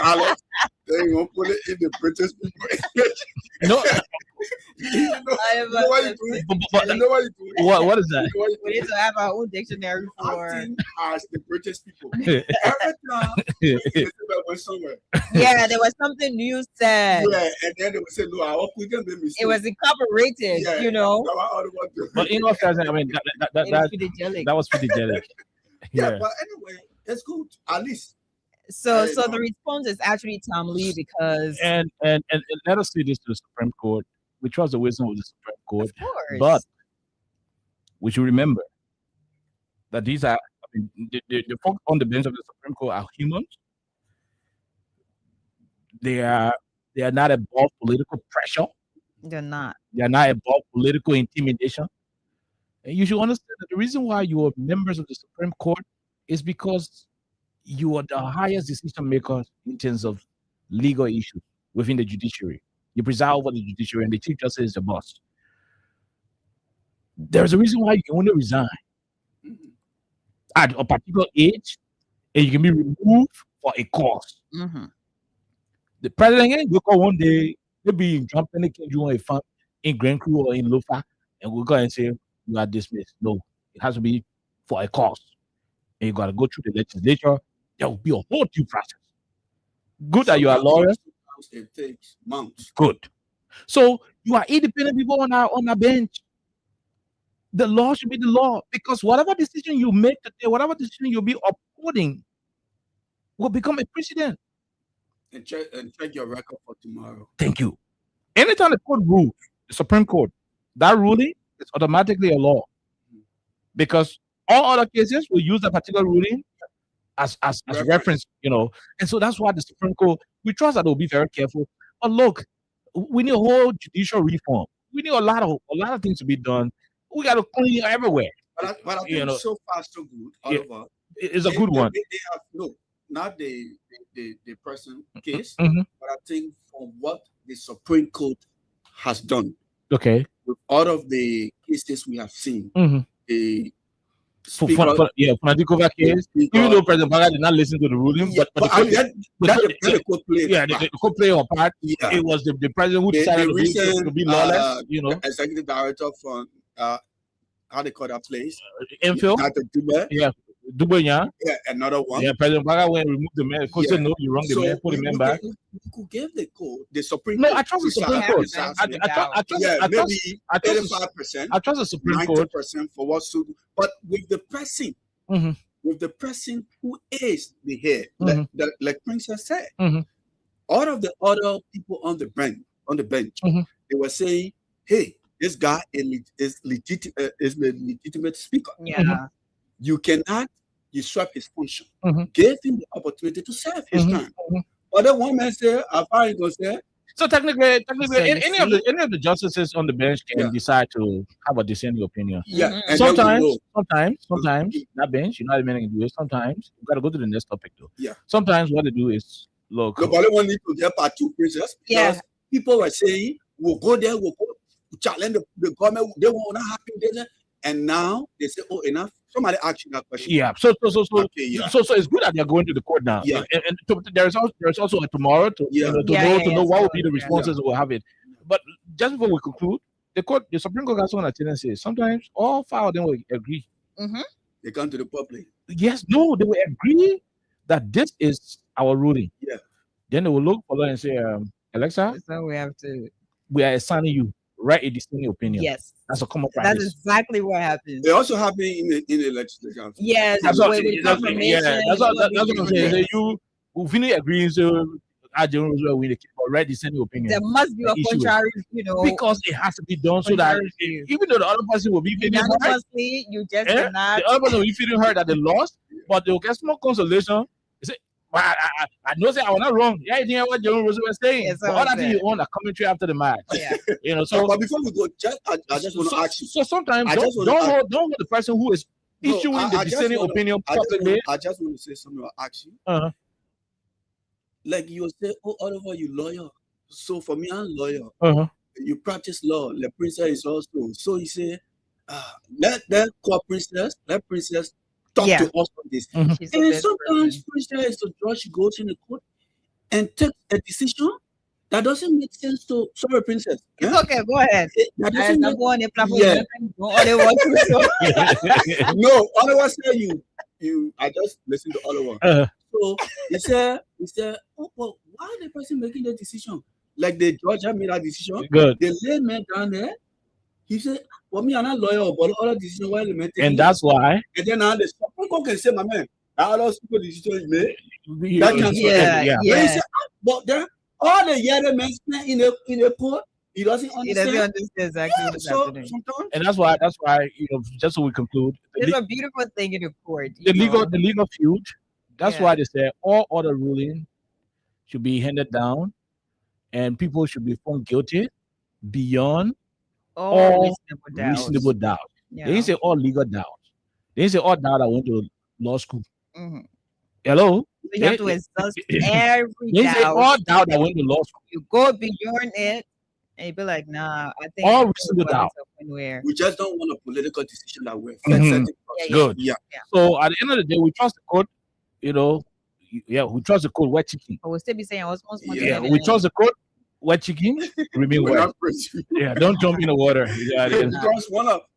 Alex, they won't put it in the British people. No. You know what you doing? What is that? We need to have our own dictionary for acting as the British people. Every time they went somewhere. Yeah, there was something new said. Yeah, and then they would say, "No, our people made mistake." It was incorporated, Yeah, you know. But in all fairness, I mean that was philogenic. Yeah, but anyway, it's good at least. So the response is actually timely because and let us say this to the Supreme Court. We trust the wisdom of the Supreme Court, of course. but we should remember that these are the folks on the bench of the Supreme Court are humans. They are not above political pressure. They're not. They are not above political intimidation. And you should understand that the reason why you are members of the Supreme Court is because you are the highest decision makers in terms of legal issues within the judiciary. You preside over the judiciary, and the Chief Justice is the boss. There's a reason why you can only resign at a particular age, and you can be removed for a cause. The president can go one day, maybe in Trump, and can do a fund in Grand Crew or in Lufa, and we'll go and say you are dismissed. No, it has to be for a cause, and you got to go through the legislature. There will be a whole due process. Good that you are lawyers. It takes months. Good. So you are independent people on our bench. The law should be the law, because whatever decision you make today, whatever decision you'll be upholding, will become a precedent. And check your record for tomorrow. Thank you. Anytime the court rules, the Supreme Court, that ruling is automatically a law, because all other cases will use that particular ruling as reference, and so that's why the Supreme Court, we trust that they'll be very careful. But look, we need a whole judicial reform. We need a lot of things to be done. We got to clean everywhere. But I think so far so good. Oliver. It's a good one. They have not the present case, Mhm. but I think from what the Supreme Court has done, Okay. with all of the cases we have seen, Mhm. the For speaker, Fanadikova case, even though President Baga did not listen to the ruling, but the court played. the court played a part. Yeah. It was the president who decided the recent, to be lawless. executive director from how they call that place? Enfield. Dr. Dube. Yeah. Dubenya. Yeah, another one. Yeah, President Baga went and removed the man. Court said no, you wrong the So man, put the we man back. could give the court, the Supreme No, Court. I trust the Supreme Court. I trust 85%. I trust the Supreme Court. 90% for what's to do. But with the person, Mhm. with the person who is the head, Mhm. like Princess said, Mhm. all of the other people on the bench, Mhm. they were saying, "Hey, this guy is the legitimate speaker. Yeah. You cannot usurp his function. Mhm. Give him the opportunity to serve his Mhm. time." Other one man say, "I go say." So technically, So you any of the justices on the bench can decide to have a dissenting opinion. Yeah, Mhm. and then we Sometimes that bench, not many can do it. Sometimes you gotta go to the next topic though. Yeah. Sometimes what they do is look. Nobody want need to get part two princess because Yeah. people were saying, "We'll go there, we'll go challenge the government. They were not happy." And now they say, "Oh, enough." Somebody asked you that question. Yeah. So Okay, yeah. so it's good that they're going to the court now. Yeah. And there's also a tomorrow to Yeah. to know what will be the Yeah. responses we'll have it. But just before we conclude, the Supreme Court has one attendance says sometimes all five of them will agree. Mm-hmm. They come to the public. Yes, no, they will agree that this is our ruling. Yeah. Then they will look for law and say, Alexa, So we have to. we are assigning you write a dissenting opinion. Yes. That's a common That's practice. exactly what happens. They also happen in the legislature. Yes. That's the what, way with that's, confirmation, that's what I'm saying. yes. You who finish agreeing to General Roosevelt win the case, but write dissenting opinion. There must be a The issue is- contrary, because it has to be done so that contrary view. even though the other person will be feeling hurt, Unanimously, you just the cannot. other person will be feeling hurt that they lost, but they will get small consolation. They say, "But I know that I was not wrong. Yeah, I didn't what General Roosevelt was saying. Yes, But I all that was thing you own a commentary after the match. Yeah. So But before we go, I just want to ask you. So sometimes I don't just wanna ask- hold the person who is No, issuing I the just dissenting wanna- opinion I just publicly. want to say something. I'll ask you. Uh-huh. Like you say, "Oh, Oliver, you lawyer." So for me, I'm lawyer. Uh-huh. You practice law. The princess is also. So you say, let call princess. Let princess talk Yeah. to us on this. Mhm. She's the And best sometimes person. princess is the judge goes in the court and takes a decision that doesn't make sense to. Sorry, princess. It's Yeah? okay. Go ahead. That I doesn't don't make, go on the platform. Yeah. Go all they want to. So. no, Oliver said you. I just listen to Oliver. Uh-huh. So he said, "Oh, well, why the person making the decision? Like the judge had made that decision. Good. The layman down there, he said, well, me, I'm not lawyer, but all the decision why the man taking And that's why And then now the Supreme Court can say, my man, all those people decision you made. you- That can Yeah, yeah. When he say, but there, all the yellow men in the court, he doesn't He doesn't understand. understand exactly Yeah, what's so happening. sometimes And that's why just so we conclude, It's a beautiful thing in the court. the you know. legal feud. That's Yeah. why they say all other ruling should be handed down, and people should be found guilty beyond All reasonable doubts. reasonable doubt. Yeah. They didn't say all legal doubt. They didn't say all doubt that went to law school. Mhm. Hello. So you have to exhaust every They didn't say doubt. all doubt that went to law school. You go beyond it, and you be like, nah, I think All this reasonable was doubt. somewhere. we just don't want a political decision that will affect Mhm. certain Yeah, yeah. Good. Yeah. So at the end of the day, we trust the court. We trust the court. We're chicken. But we'll still be saying, I was most Yeah, we trust the court. We're chicken. Remain We're wet. not crazy. Yeah, don't jump in the water. Yeah, then- Because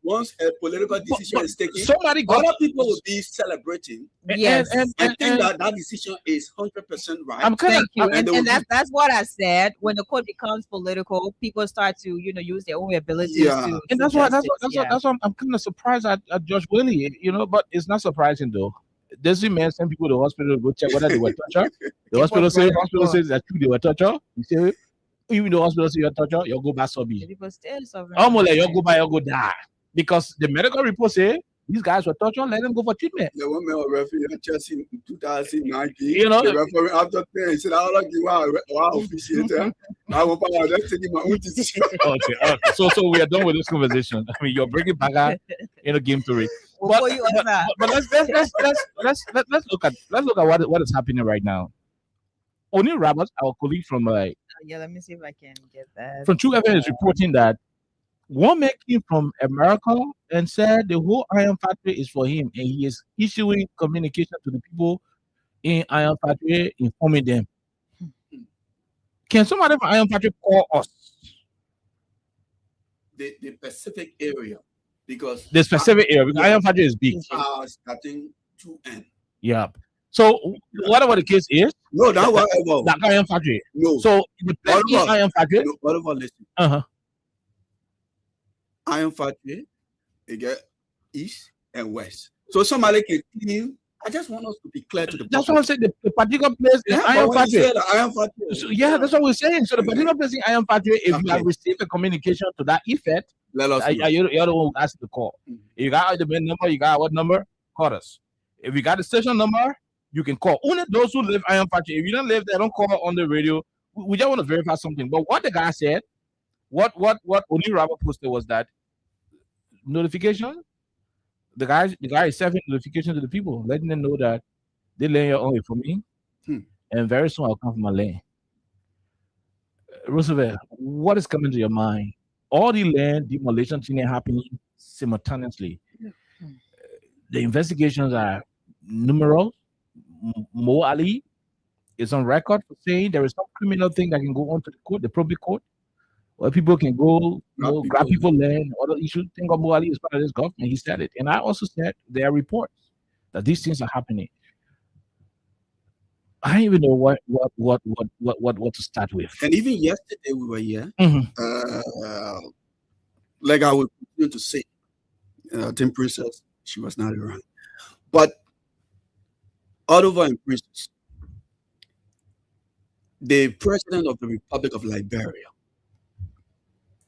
once a political decision is taken, somebody got other people will be celebrating. Yes. And think that decision is 100% right. I'm kind Thank you. and they will And that's what I said. When the court becomes political, people start to, use their own abilities Yeah. to. And that's why I'm kind of surprised at Josh Willie, but it's not surprising though. Does it man send people to the hospital to go check whether they were tortured? The hospital says that true they were tortured. You say even the hospital say you're tortured, you'll go back sobbing. People still suffering. Almost like you'll go die. Because the medical report say these guys were tortured. Let them go for treatment. The one man referee at Chelsea in 2019. You know, the referee after playing said, "I don't give our officiator. I will power. Just taking my own decision." Okay. So we are done with this conversation. I mean, you're bringing back a game theory. But let's look at what is happening right now. O'Neil Roberts, our colleague from yeah, let me see if I can get that. From True FM is reporting that one man came from America and said the whole Iron Factory is for him, and he is issuing communication to the people in Iron Factory, informing them. Can somebody from Iron Factory call us? The Pacific area, because The specific area, because Iron Factory is big. Starting to end. Yeah. So whatever the case is, No, that whatever. that Iron Factory. No. So the place in Iron Factory. No, whatever. Listen. Iron Factory, they get east and west. So somebody can clean. I just want us to be clear to the That's what I'm saying. The particular place in Iron Factory. Iron Factory. So, yeah, that's what we're saying. So the particular place in Iron Factory, if you have received a communication to that effect, let us know. you're the one who asked to call. If you got the main number, you got what number? Call us. If you got the station number, you can call. Only those who live Iron Factory. If you don't live there, don't call on the radio. We just want to verify something. But what the guy said, what O'Neil Robert posted was that notification. The guy is sending notification to the people, letting them know that they lay your own for me, and very soon I'll come from my land. Roosevelt, what is coming to your mind? All the land demolition thing happening simultaneously. The investigations are numerous. Mo Ali is on record for saying there is some criminal thing that can go on to the court, the probate court, where people can go grab people land. Other issues. Think of Mo Ali is part of this government. He said it, and I also said there are reports that these things are happening. I don't even know what to start with. And even yesterday we were here. Like I would continue to say, Tim Princess, she was not around, but Oliver and Princess, the president of the Republic of Liberia,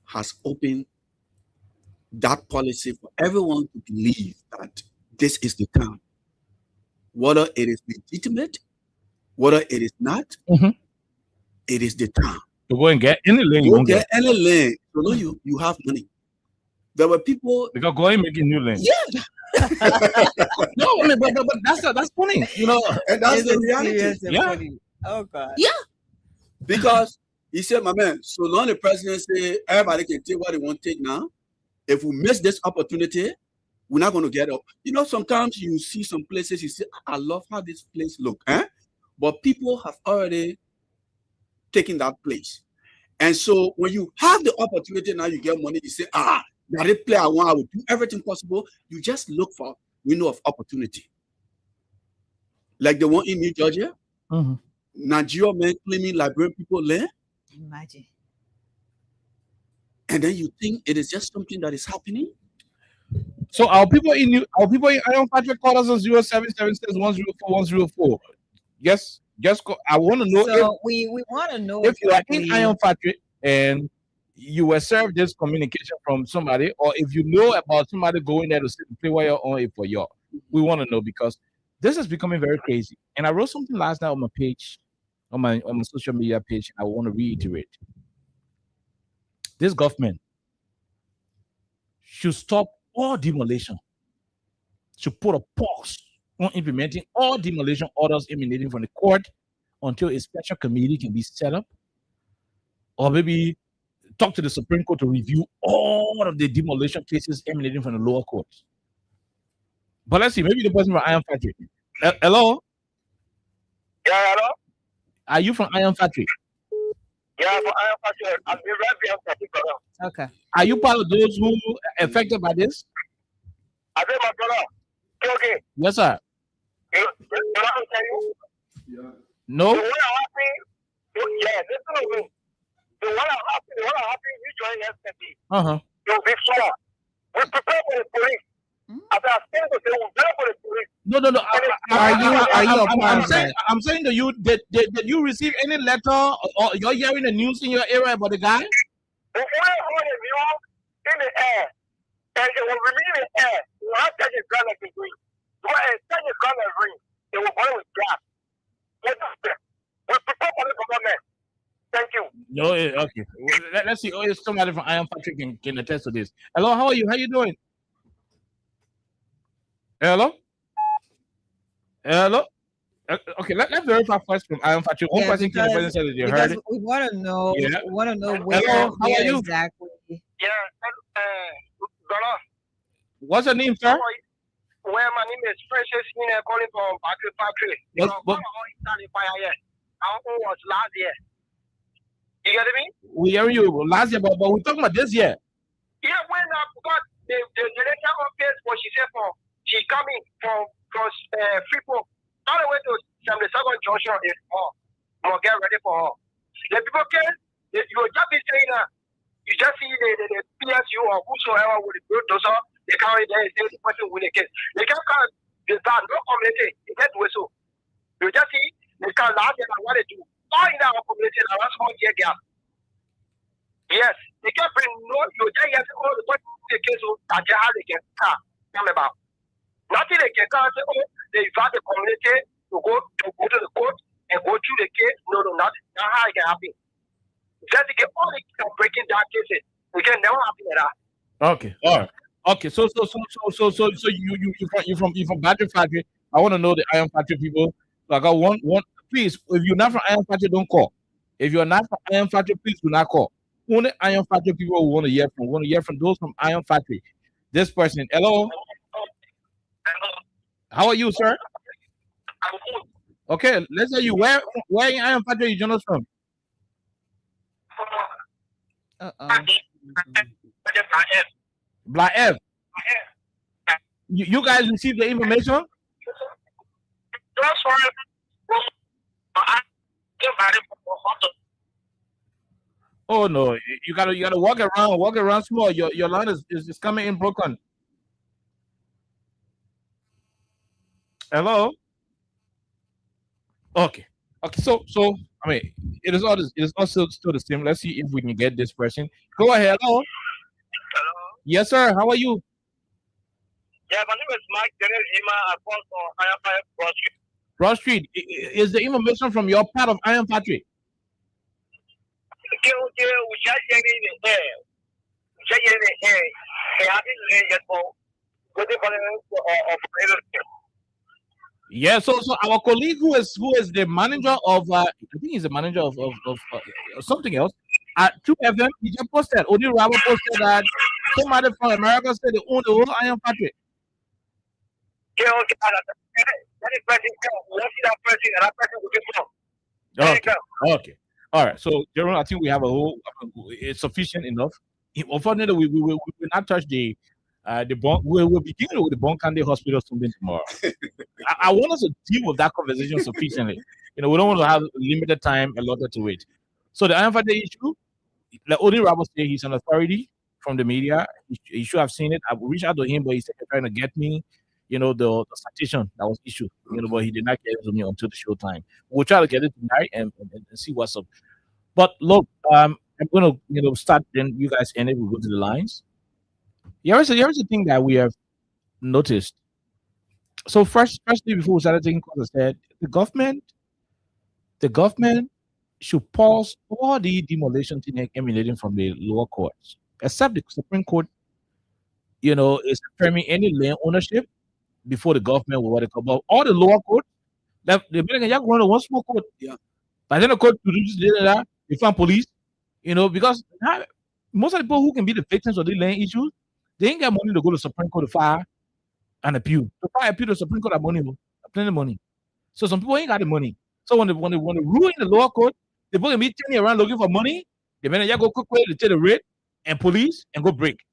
has opened that policy for everyone to believe that this is the time. Whether it is legitimate, whether it is not, it is the time. To go and get any land. Go get any land. So no, you have money. There were people. Because go and make a new land. Yeah. No, I mean, but that's funny, you know. And that's the reality. Yeah. Oh God. Yeah. Because he said, my man, so long the president say everybody can take what they want to take now. If we miss this opportunity, we're not going to get up. You know, sometimes you see some places, you say, I love how this place look, but people have already taken that place. And so when you have the opportunity now, you get money, you say, that play I want, I will do everything possible. You just look for window of opportunity. Like the one in New Georgia, Nigeria men claiming Liberian people land. Imagine. And then you think it is just something that is happening. So our people in Iron Factory call us on 0776104104. Yes, just call. I want to know. So we want to know if you are in Iron Factory and you were served this communication from somebody, or if you know about somebody going there to sit and play while you're on it for you. We want to know, because this is becoming very crazy. And I wrote something last night on my page, on my social media page. I want to reiterate. This government should stop all demolition, should put a pause on implementing all demolition orders emanating from the court until a special committee can be set up, or maybe talk to the Supreme Court to review all of the demolition cases emanating from the lower courts. But let's see, maybe the person from Iron Factory. Hello? Yeah, hello? Are you from Iron Factory? Yeah, from Iron Factory. I'm the Iron Factory. Okay. Are you part of those who are affected by this? I think my brother. Okay. Yes, sir. You know what I'm saying? No? The one I'm happy, listen to me. The one I'm happy, you join yesterday. You'll be sure. We prepare for the police. As I said to say, we prepare for the police. No. I'm saying to you, did you receive any letter, or you're hearing the news in your area about the guy? We only heard the news in the air, and it will remain in the air. One thing is gonna be green. One thing is gonna green. They will go with gas. We prepare for the government. Thank you. No, okay. Let's see. Oh, it's somebody from Iron Patrick can attest to this. Hello, how are you? How you doing? Hello? Hello? Okay, let's verify first from Iron Patrick. One person came up and said that you heard it. We want to know. Yeah. We want to know Hello, how are you? exactly. Yeah, Dollar. What's your name, sir? Well, my name is Precious. Calling from Factory. What? How was last year? You get me? We hear you last year, but we're talking about this year. Yeah, when I got the director of this, what she said for, she coming from Freeport, all the way to the second junction is or get ready for her. The people can, you just be saying that, you just see the PSU or whosoever would do those, they carry there, the person with the case. They can't come, the bad, no community, they get whistle. You just see, they can laugh at what they do. All in our community, around small year gap. Yes, they can bring no, you just have to all the person the case that they can come about. Nothing they can come and say, oh, they invite the community to go to the court and go through the case. No, not how it can happen. Just to get all the breaking down cases, we can never happen at that. Okay, all right. Okay, so you from Battery Factory. I want to know the Iron Factory people. So I got one. Please, if you're not from Iron Factory, don't call. If you're not from Iron Factory, please do not call. Only Iron Factory people we want to hear from. We want to hear from those from Iron Factory. This person, hello. How are you, sir? Okay, let's say you where in Iron Factory you join us from? Black F. You guys received the information? Oh no, you gotta walk around small. Your line is coming in broken. Hello? Okay. So I mean it is also still the same. Let's see if we can get this person. Go ahead. Hello. Yes, sir. How are you? Yeah, my name is Mike Dennis. I call from Iron Factory Broad Street. Broad Street. Is the information from your part of Iron Factory? Yeah, so our colleague who is the manager of I think he's the manager of something else at 2FM, he just posted, Odi Rabo posted that somebody from America said they own the whole Iron Factory. Okay. All right. So, Jerome, I think we have it's sufficient enough. Unfortunately, we will not touch the bond. We'll begin with the Bonkande Hospital something tomorrow. I want us to deal with that conversation sufficiently. We don't want to have limited time allotted to it. So the Iron Factory issue, the Odi Rabo said he's an authority from the media. He should have seen it. I reached out to him, but he said trying to get me, the citation that was issued. But he did not get it to me until the show time. We'll try to get it tonight and see what's up. But look, I'm gonna start. Then you guys end it. We'll go to the lines. Here's the thing that we have noticed. So firstly, before we started taking calls, I said the government should pause all the demolition thing emanating from the lower courts, except the Supreme Court. Is affirming any land ownership before the government will what they call. But all the lower court, they better get run one small court. Yeah. But then the court to do that, they find police. Because most of the people who can be the victims of the land issues, they ain't got money to go to Supreme Court to file and appeal. To file appeal to Supreme Court, have plenty of money. So some people ain't got the money. So when they rule in the lower court, the people can be turning around looking for money. They better go quickly to take the rate and police and go break.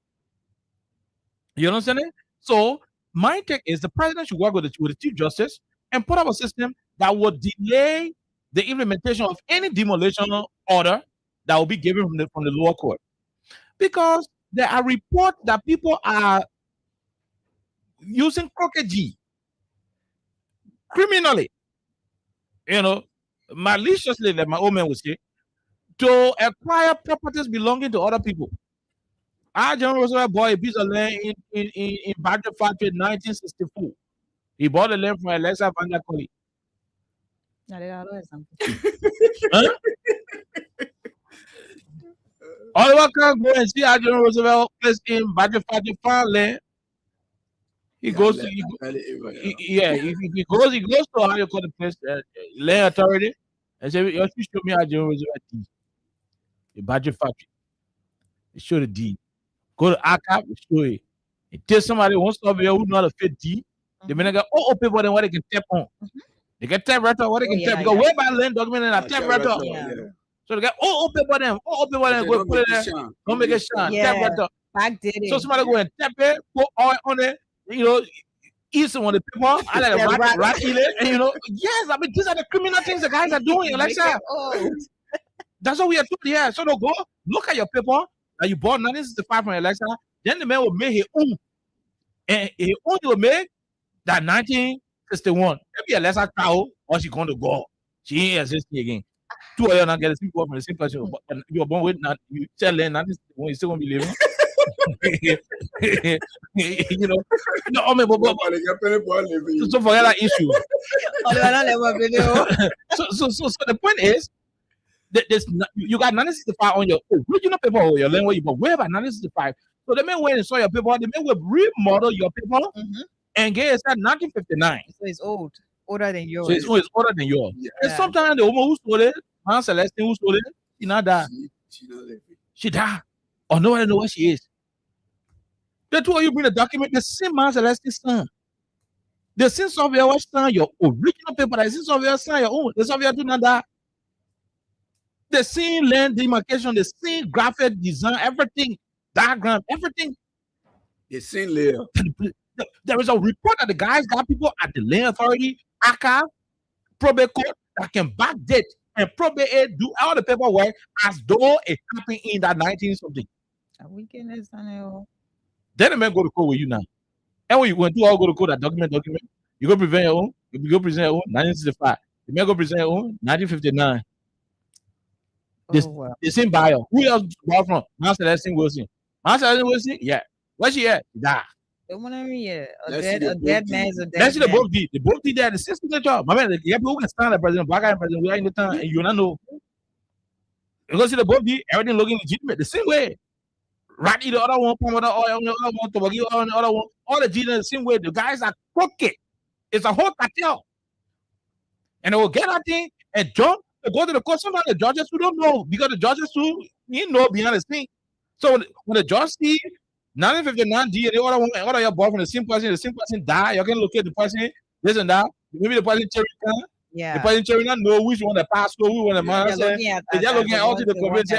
You understand it? So my take is the president should work with the Chief Justice and put up a system that would delay the implementation of any demolition order that will be given from the lower court. Because there are reports that people are using crooked G criminally, maliciously, like my old man would say, to acquire properties belonging to other people. Our General Roosevelt bought a piece of land in Badger Factory in 1964. He bought the land from Alexa Van der Colley. Huh? Oliver can go and see our General Roosevelt place in Badger Factory farmland. He goes to he goes to how you call the place land authority and say, "You show me how General Roosevelt deed. The Badger Factory. They show the deed. Go to archive, they show it. It tells somebody wants to be who know how to fit deed. They may not get all people then what they can tap on. They get tap right on what they can tap. Because where by land document and a tap right on. So they get all people then go put it there. Don't make it shine. Tap right on. Back did it. So somebody go and tap it, put oil on it, eat some of the people, I like rat eat it, and yes, I mean these are the criminal things the guys are doing, Alexa. That's what we are doing here. So they'll go look at your paper that you bought 1965 from Alexa. Then the man will make his own, and his own will make that 1961. Maybe Alexa cow or she going to go. She ain't existing again. Two of you not get the same from the same person. But you're born with not you tell them 1961 you still gonna be living. No, I mean, so forget that issue. So the point is, you got 1965 on your original paper or your land where you bought. Where about 1965? So they may wait and saw your paper. They may remodel your paper and get it at 1959. So it's older than yours. So it's older than yours. Yeah. And sometimes the woman who stole it, Aunt Celestine who stole it, she not died. She died. Or nobody know where she is. The two of you bring the document, the same man Celestine's son. The same software was sign your original paper, the same software sign your own. The software do not die. The same land demarcation, the same graphic design, everything, diagram, everything. The same layer. There is a report that the guys got people at the land authority, archive, probate court that can backdate and probate do all the paperwork as though it happened in that 19-something. Then the man go to court with you now. And when you went to all go to court, that document, you go present your own, you go present your own, 1965. The man go present your own, 1959. The same buyer. Who else bought from? Master Celestine Wilson. Master Celestine Wilson? Yeah. Where she at? Die. A dead man is a dead man. Let's see the book deed. The book deed there, the system job. My man, yeah, people can stand the president, black guy president, we are in the time, and you don't know. You go see the book deed, everything looking legitimate, the same way. Right, the other one, the other one, the other one, all the deeds in the same way. The guys are crooked. It's a whole cartel. And they will get that thing and jump. They go to the court. Sometimes the judges who don't know because the judges who know behind the scene. So when the judge see 1959 D and the other one, other your boyfriend, the same person die, you can locate the person, this and that. Maybe the person cherry can. Yeah. The person cherry know which one the pastor, who one the man. They're looking at all the community.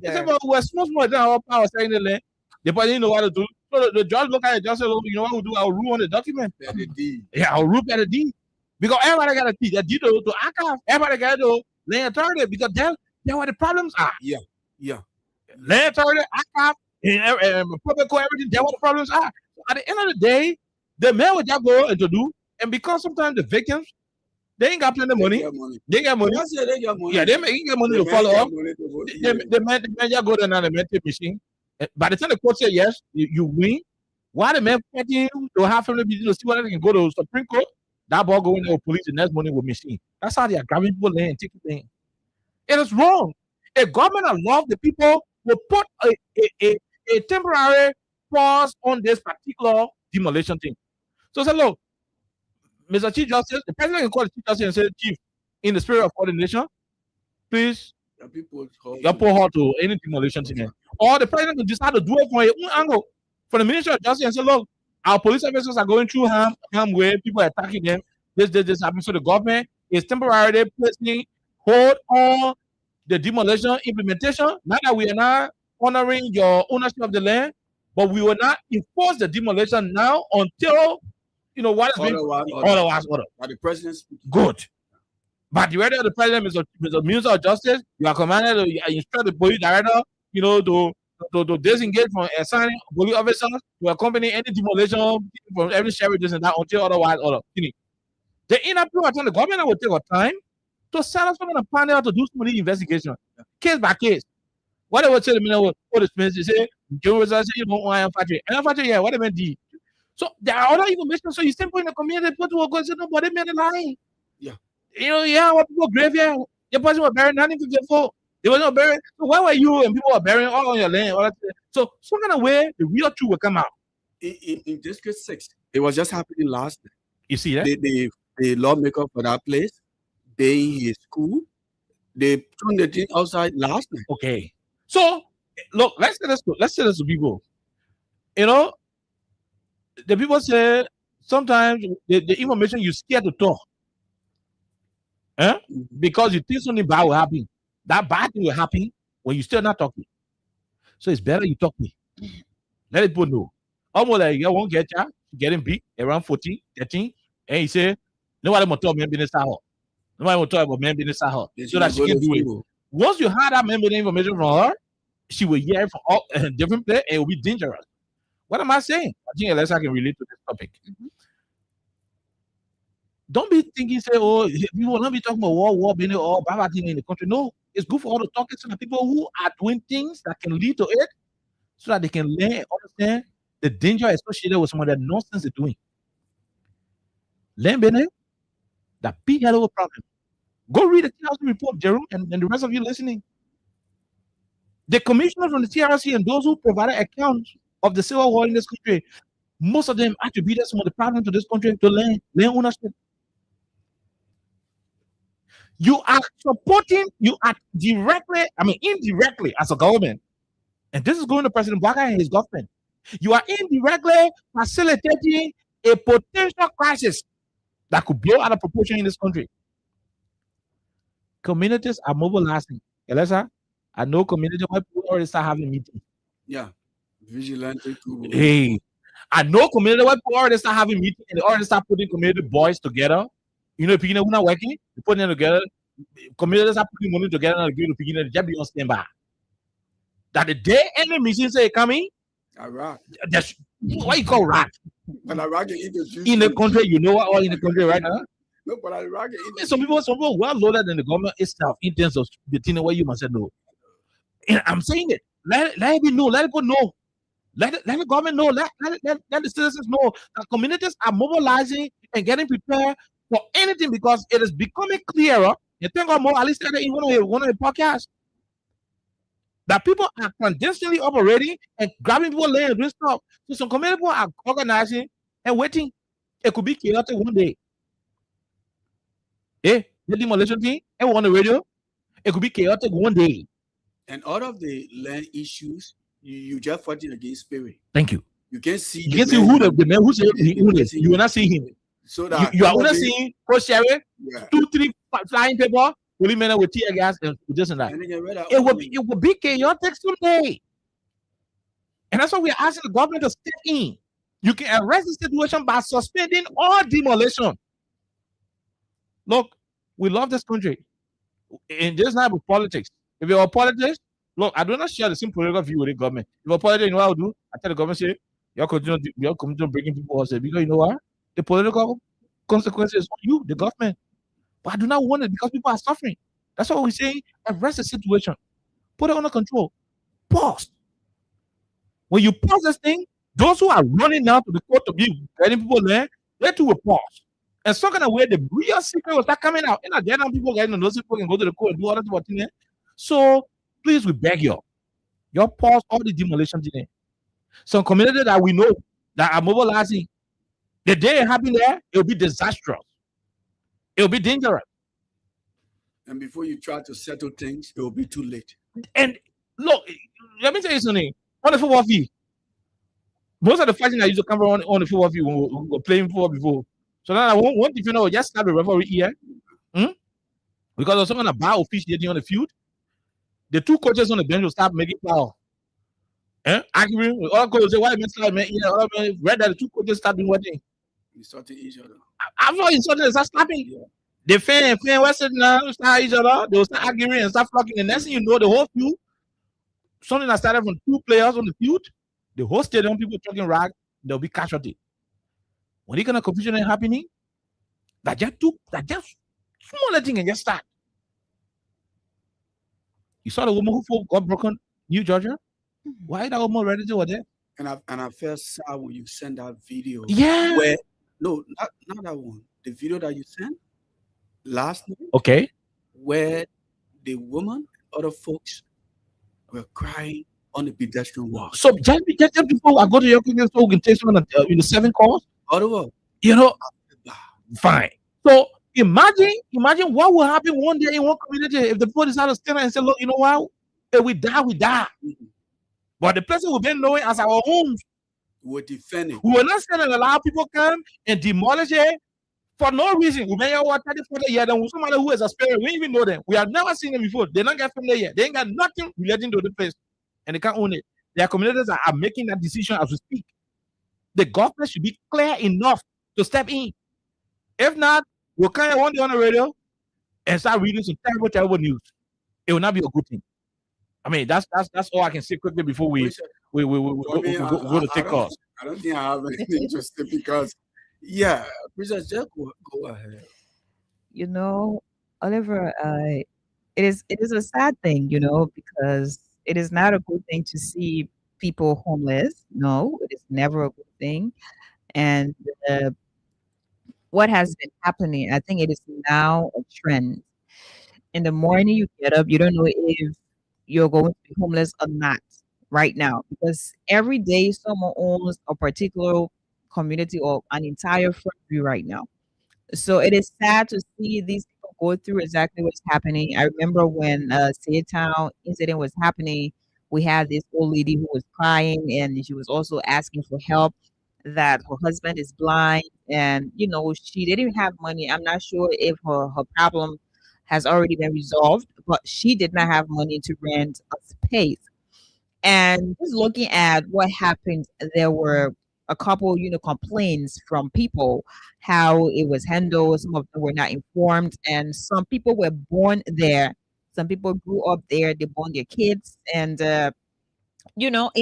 They say, well, we're small than our power saying the land. The person know what to do. So the judge look at it, just say, you know what we'll do? I'll rule on the document. Yeah, I'll rule at the deed. Because everybody got a deed. The deed to archive. Everybody got to land authority because that's where the problems are. Yeah. Land authority, archive, and public court, everything, that's what the problems are. So at the end of the day, the man will just go and to do, and because sometimes the victims, they ain't got plenty of money. They got money. Yeah, they get money to follow up. The man just go there and the man take machine. By the time the court say yes, you win. Why the man fighting to have family business to see whether they can go to Supreme Court? That ball going to police the next morning with machine. That's how they are grabbing people and taking things. It is wrong. A government that loves the people will put a temporary pause on this particular demolition thing. So say, look, Mr. Chief Justice, the president can call the Chief Justice and say, Chief, in the spirit of coordination, please report her to any demolition thing. Or the president can decide to do it from a own angle. For the Ministry of Justice and say, look, our police officers are going through harm where people are attacking them. This happens. So the government is temporarily placing hold on the demolition implementation. Not that we are not honoring your ownership of the land, but we will not enforce the demolition now until what is being otherwise order. By the president. Good. But the order of the president is the Minister of Justice. You are commanded to instruct the police director, to disengage from assigning police officers to accompany any demolition from every sheriff this and that until otherwise order. The inner the government will take a time to set up a panel to do some investigation, case by case. What I would tell the minister, they say Joe was saying, you know, why I'm factory. And I'm factory, yeah, what I meant. So there are other information. So you simple in the community, people will go say, nobody made a lie. Yeah. You know, yeah, what people graveyard. Your person was buried 1954. They were not buried. So why were you and people were burying all on your land? All that? So some kind of way the real truth will come out. In District 6, it was just happening last night. You see that? The lawmaker for that place, they in his school, they turned the thing outside last night. Okay. So look, let's say this to people. You know, the people say sometimes the information you scared to talk. Because you think something bad will happen. That bad thing will happen when you still not talking. So it's better you talk me. Let people know. Almost like you won't get ya, getting beat around 14, 13, and he say, nobody will talk about business out. Nobody will talk about man business out. So that she can do it. Once you have that member information from her, she will hear it from all different places and it will be dangerous. What am I saying? I think unless I can relate to this topic. Don't be thinking, say, oh, we will not be talking about war, being all bad thing in the country. No, it's good for all the talking to the people who are doing things that can lead to it so that they can learn and understand the danger associated with some of that nonsense they're doing. Learn, Bene, that big hell of a problem. Go read the TRC report, Jerome, and the rest of you listening. The commissioners from the TRC and those who provided accounts of the civil war in this country, most of them attributed some of the problems to this country to land ownership. You are supporting, you are directly, indirectly as a government, and this is going to President Baka and his government. You are indirectly facilitating a potential crisis that could blow out of proportion in this country. Communities are mobilizing. Elisa, I know community where people already start having meetings. Yeah. Vigilante too. Hey, I know community where people already start having meetings and they already start putting community boys together. You know, people who are not working, you put them together. Communities are putting money together and agree to begin to just be on standby. That the day any mission say coming, Iraq. That's what you call rat. But Iraq in the country, you know what all in the country right now? No, but Iraq some people well loaded than the government itself in terms of the thing where you must say no. And I'm saying it. Let it know, let it go know. Let the government know, let the citizens know that communities are mobilizing and getting prepared for anything because it is becoming clearer. You think of more, at least in one of the podcasts, that people are clandestinely operating and grabbing people land and doing stuff. So some community people are organizing and waiting. It could be chaotic one day. The demolition thing, and on the radio, it could be chaotic one day. And all of the land issues, you just fighting against spirit. Thank you. You can see. You can see who the man who said who is. You will not see him. So that you are only seeing Coach Sherry, 2-3 flying people, policemen with tear gas and this and that. It will be chaotic someday. And that's why we are asking the government to step in. You can arrest the situation by suspending all demolition. Look, we love this country. And this not with politics. If you're a politics, look, I do not share the same political view with the government. If you're a politics, you know what I'll do? I tell the government, say, you're continue bringing people out, because you know what? The political consequences on you, the government. But I do not want it because people are suffering. That's what we're saying. Arrest the situation. Put it under control. Pause. When you pause this thing, those who are running now to the court to be letting people there, they too will pause. And some kind of way, the real secret will start coming out. And then people getting those people can go to the court and do all that thing. So please, we beg you. You pause all the demolition thing. Some community that we know that are mobilizing, the day it happen there, it will be disastrous. It will be dangerous. And before you try to settle things, it will be too late. And look, let me tell you something. On the football field, most of the fighting that used to come from on the football field when we were playing football before. So now I want defender will just stab the referee here. Because of some kind of bad officiating on the field. The two coaches on the bench will start making foul. Arguing with other coaches say, why man? Read that the two coaches start doing what thing? Insulting each other. After insulting, they start slapping. Yeah. The fan, what's it now? Start each other. They will start arguing and start flocking. The next thing you know, the whole field, something that started from 2 players on the field, the whole stadium, people talking rag, there'll be casualty. When the kind of confusion is happening, that just smaller thing and just start. You saw the woman who got broken, New Georgia? Why that woman ready to there? And I felt sad when you sent that video. Yeah. Where no, not that one. The video that you sent last night. Okay. Where the woman, other folks were crying on the pedestrian walk. So just before I go to your clinic, so we can take some of the 7 calls. Otherwise, You know, fine. So imagine what will happen one day in one community if the people decide to stand up and say, look, you know what? If we die, we die. But the person we've been knowing as our homes, we're defending. we will not stand and allow people come and demolish it for no reason. We may have 30, 40 years, and somebody who is experienced, we even know them. We have never seen them before. They don't get from there yet. They ain't got nothing relating to the place, and they can't own it. Their communities are making that decision as we speak. The government should be clear enough to step in. If not, we'll kind of one day on the radio and start reading some terrible news. It will not be a good thing. I mean, that's all I can say quickly before we go to take off. I don't think I have anything to say because, yeah, Princess, just go ahead. You know, Oliver, it is a sad thing, because it is not a good thing to see people homeless. No, it is never a good thing. And what has been happening, I think it is now a trend. In the morning you get up, you don't know if you're going to be homeless or not right now, because every day someone owns a particular community or an entire front view right now. So it is sad to see these people go through exactly what's happening. I remember when Town incident was happening, we had this old lady who was crying and she was also asking for help, that her husband is blind and she didn't have money. I'm not sure if her problem has already been resolved, but she did not have money to rent a space. And just looking at what happened, there were a couple, complaints from people how it was handled. Some of them were not informed, and some people were born there. Some people grew up there. They born their kids, and it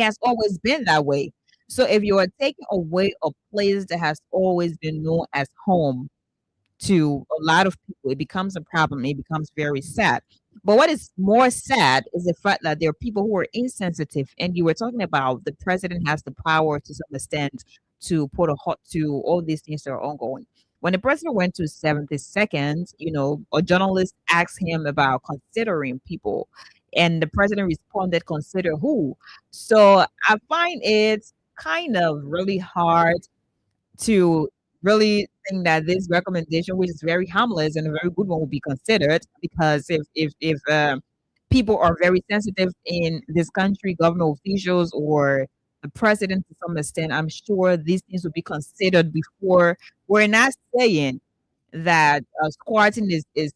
has always been that way. So if you are taking away a place that has always been known as home to a lot of people, it becomes a problem. It becomes very sad. But what is more sad is the fact that there are people who are insensitive. And you were talking about the president has the power to some extent to put a halt to all these things that are ongoing. When the president went to 72nd, a journalist asked him about considering people. And the president responded, consider who? So I find it kind of really hard to really think that this recommendation, which is very harmless and a very good one, will be considered, because if people are very sensitive in this country, government officials or the president to some extent, I'm sure these things will be considered before. We're not saying that squatting is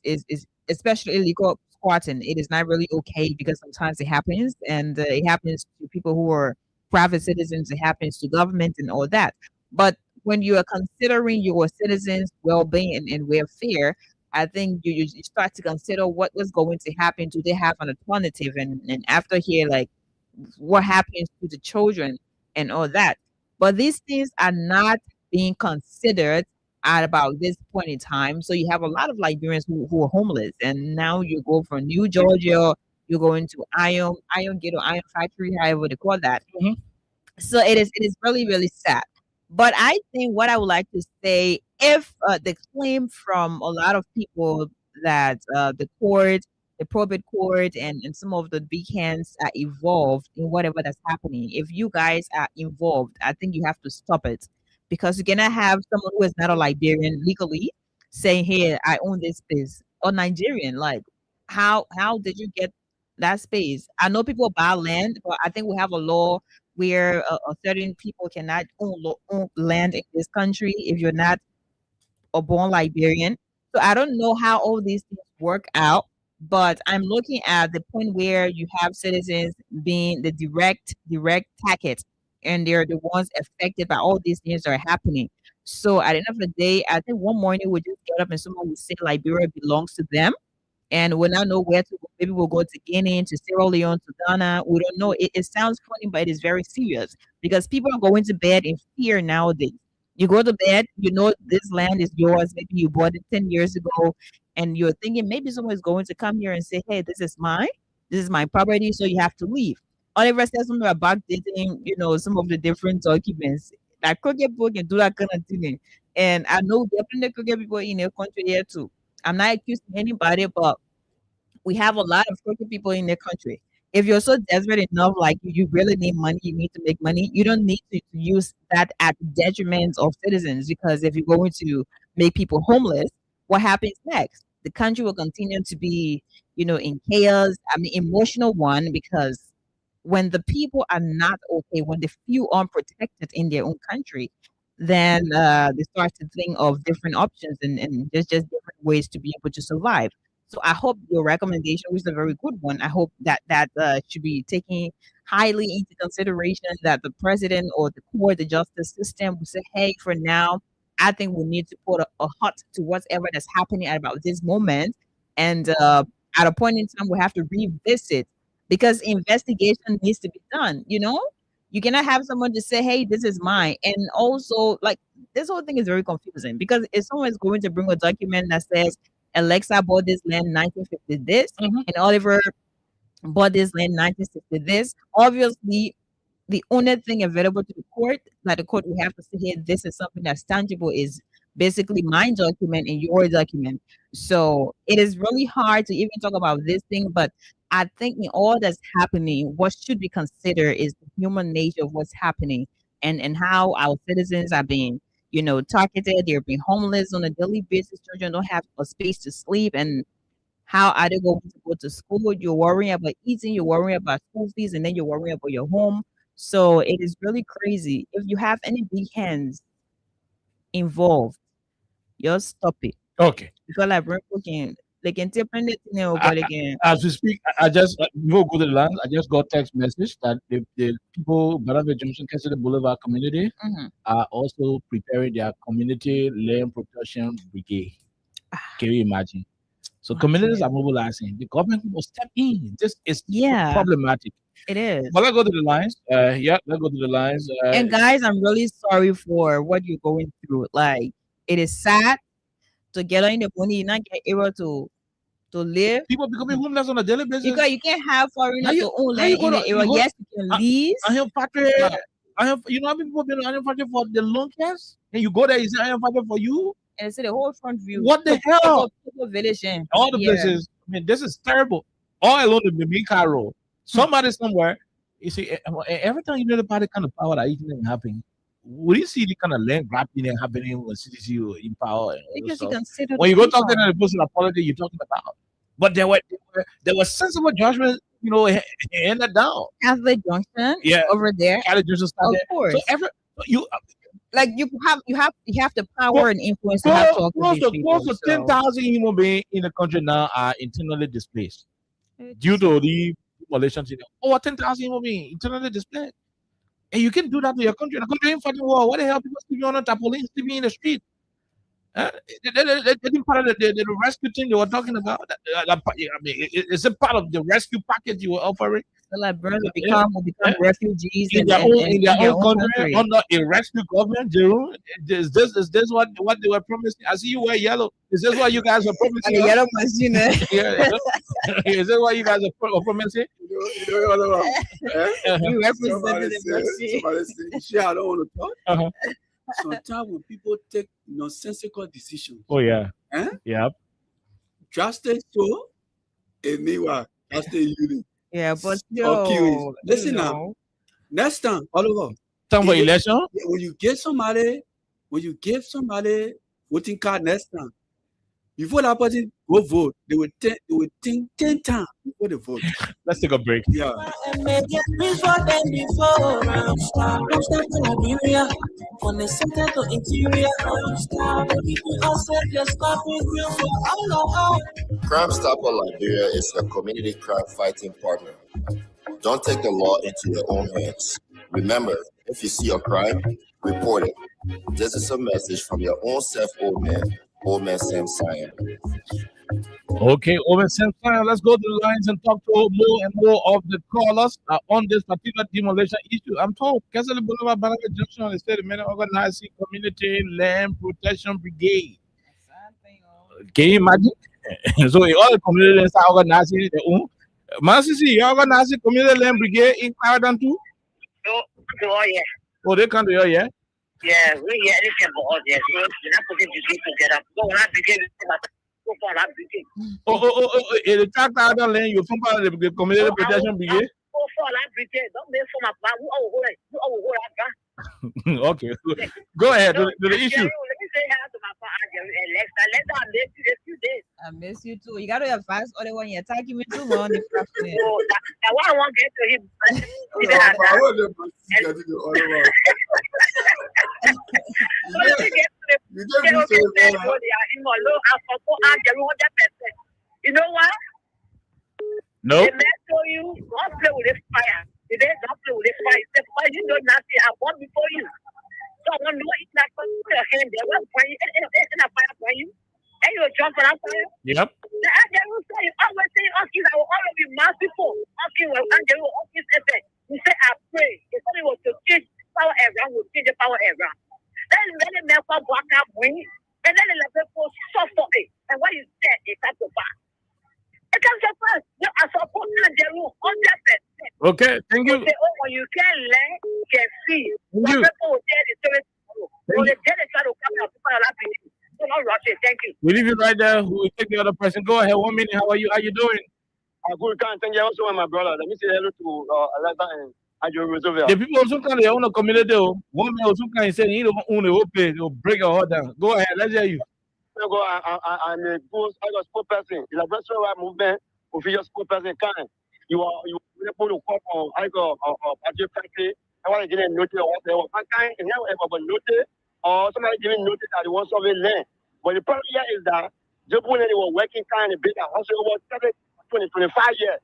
especially illegal squatting. It is not really okay, because sometimes it happens, and it happens to people who are private citizens. It happens to government and all that. But when you are considering your citizens' well-being and welfare, I think you start to consider what was going to happen. Do they have an alternative? And after here, like, what happens to the children and all that? But these things are not being considered at about this point in time. So you have a lot of Liberians who are homeless, and now you go from New Georgia, you go into Iron Gate or Iron Factory, however they call that. So it is really, really sad. But I think what I would like to say, if the claim from a lot of people that the court, the probate court, and some of the big hands are involved in whatever that's happening, if you guys are involved, I think you have to stop it, because you cannot have someone who is not a Liberian legally saying, "Hey, I own this space," or Nigerian. Like, how did you get that space? I know people buy land, but I think we have a law where certain people cannot own land in this country if you're not a born Liberian. So I don't know how all these things work out, but I'm looking at the point where you have citizens being the direct target, and they're the ones affected by all these things that are happening. So at the end of the day, I think one morning we just get up and someone will say Liberia belongs to them, and we'll not know where to go. Maybe we'll go to Guinea, to Sierra Leone, to Ghana. We don't know. It sounds funny, but it is very serious, because people are going to bed in fear nowadays. You go to bed, this land is yours. Maybe you bought it 10 years ago, and you're thinking maybe someone is going to come here and say, "Hey, this is mine. This is my property," so you have to leave. Oliver said something about dating, some of the different documents. Like crooked people can do that kind of thing. And I know definitely crooked people in the country here too. I'm not accusing anybody, but we have a lot of crooked people in the country. If you're so desperate enough, like you really need money, you need to make money, you don't need to use that at the detriment of citizens. Because if you're going to make people homeless, what happens next? The country will continue to be, in chaos. I mean, emotional one, because when the people are not okay, when they feel unprotected in their own country, then they start to think of different options, and there's just different ways to be able to survive. So I hope your recommendation was a very good one. I hope that should be taken highly into consideration, that the president or the court, the justice system will say, hey, for now, I think we need to put a halt to whatever that's happening at about this moment. And at a point in time, we have to revisit, because investigation needs to be done. You cannot have someone just say, hey, this is mine. And also, like, this whole thing is very confusing, because if someone is going to bring a document that says Alexa bought this land 1950 this, and Oliver bought this land 1960 this, obviously the only thing available to the court, that the court will have to say, here, this is something that's tangible, is basically my document and your document. So it is really hard to even talk about this thing, but I think in all that's happening, what should be considered is the human nature of what's happening, and how our citizens are being, targeted. They're being homeless on a daily basis. Children don't have a space to sleep, and how are they going to go to school? You're worrying about eating, you're worrying about school fees, and then you're worrying about your home. So it is really crazy. If you have any big hands involved, just stop it. Okay. Because like they can take it, but again. As we speak, I just before we go to the line, I just got text message that the people Barabé Junction Kensington Boulevard community are also preparing their community land protection brigade. Can you imagine? So communities are mobilizing. The government will step in. This is problematic. It is. But let's go to the lines. Let's go to the lines. And guys, I'm really sorry for what you're going through. Like, it is sad to get in the money, you're not able to live. People becoming homeless on a daily basis. Because you can't have foreigners to own land in the area. Yes, you can lease. I have factory. You know how many people been on factory for the longest? And you go there, you say I have factory for you. And see the whole front view. What the hell? Village, all the places. I mean, this is terrible. All along the Mimika Road. Somebody somewhere, you see, every time you know about the kind of power that isn't happening, would you see the kind of land grabbing and happening when CDC in power? Because you consider when you go talk to the person apology, you're talking about. But there were sensible judgment, handed down. Catholic Junction, over there. Catholic Junction, of course. So you have the power and influence to have talk with these people. Close to 10,000 human beings in the country now are internally displaced due to the population. Over 10,000 human beings internally displaced. And you can do that to your country. The country ain't fighting war. What the hell? People sleeping on the tarpaulin, sleeping in the street. They didn't part of the rescue thing they were talking about. I mean, it's a part of the rescue package you were offering. So like brothers will become refugees in their own country under a rescue government. Jerome, is this what they were promising? I see you wear yellow. Is this what you guys are promising? A yellow machine. Is this what you guys are promising? You represent somebody say, "Shit, I don't want to talk." Sometimes when people take nonsensical decisions. Oh yeah. Yeah. Justice so, and meanwhile, justice unit. Yeah, but yo, listen now. Next time, Oliver. Time for election. When you give somebody voting card next time, before that person go vote, they will think 10 times before they vote. Let's take a break. Yeah. Crime Stopper Liberia is your community crime fighting partner. Don't take the law into your own hands. Remember, if you see a crime, report it. This is a message from your own self, Old Man Sam Sion. Okay, Old Man Sam Sion, let's go to the lines and talk to more and more of the callers on this particular demolition issue. I'm told Kensington Boulevard, Barabé Junction, the state of organizing community land protection brigade. Can you imagine? So all the communities are organizing their own Masisi, y'all gonna ask the community land brigade in Clarendon too? Oh, they come to you, yeah? Yeah, we get anything for all yes. So we're not putting the people together. So we're not beginning so far not beginning. Oh, the track out on land, you're from part of the community protection brigade? So far not beginning. Don't make for my plan. Okay, go ahead to the issue. Let me say hi to my father, Alexa. Let her miss you a few days. I miss you too. You got to have fast other one. You're attacking me too, man. So that what I want to get to him. You know what? No. The man told you, don't play with this fire. Today, don't play with this fire. The fire, you know nothing. I born before you. So I want to know it's not going to put your hand there. What's for you? It's not fire for you. And you'll jump for that fire. Yep. The angel will say, always say, okay, I will always be merciful. Okay, well, angel will always say, you say, I pray. If somebody was to change power around, will change the power around. Then many men for black up wing, and then the people suffer it. And what you said, it comes to pass. It comes to pass. You are supposed to angel 100%. Okay, thank you. Say, oh, when you can learn, you can see. Thank you. People will tell the story tomorrow. When they tell the story, come out, people are laughing. So not rush it. Thank you. We leave you right there. We take the other person. Go ahead. 1 minute. How are you? How you doing? I'm good. Thank you. Also, my brother. Let me say hello to Alexa and Adjo Roosevelt. The people also can own a community. One man also can say he don't own a open. They'll break your heart down. Go ahead. Let's hear you. I'm a good spokesperson. In the Western Right movement, official spokesperson. You able to call on I go Adjo Factory. I want to get a notice or whatever. I can't ever notice. Or somebody giving notice that they want something land. But the problem here is that they were working kind of big house over 20, 25 years.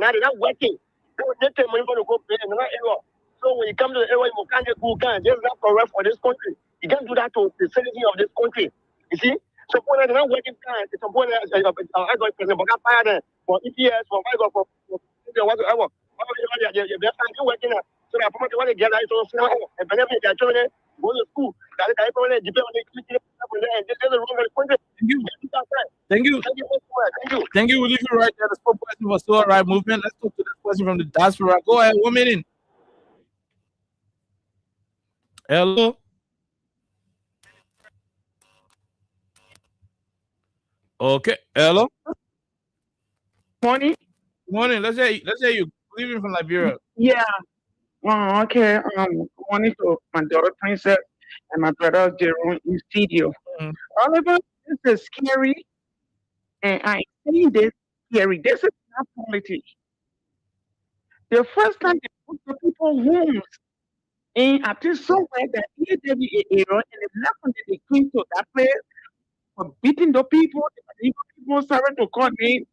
Now they're not working. They take money for to go pay another area. So when you come to the area, you can't get good kind. They're not correct for this country. You can't do that to the citizen of this country. You see? So when they're not working kind, it's a point I got president, but I fired them for EPS, for whatever. They're working. So I promote what they get out of and benefit their children. Go to school. Thank you. Thank you. We'll leave you right there. The spokesperson for Still Right movement. Let's talk to this person from the diaspora. Go ahead. 1 minute. Hello. Okay. Hello. Morning. Morning. Let's hear you. Leaving from Liberia. Yeah. Oh, okay. Morning to my daughter Princess and my brother Jerome in studio. Oliver, this is scary, and I think this scary. This is not politics. The first time they put the people homes in I think somewhere that area and the left when they came to that place for beating the people, the people started to call me.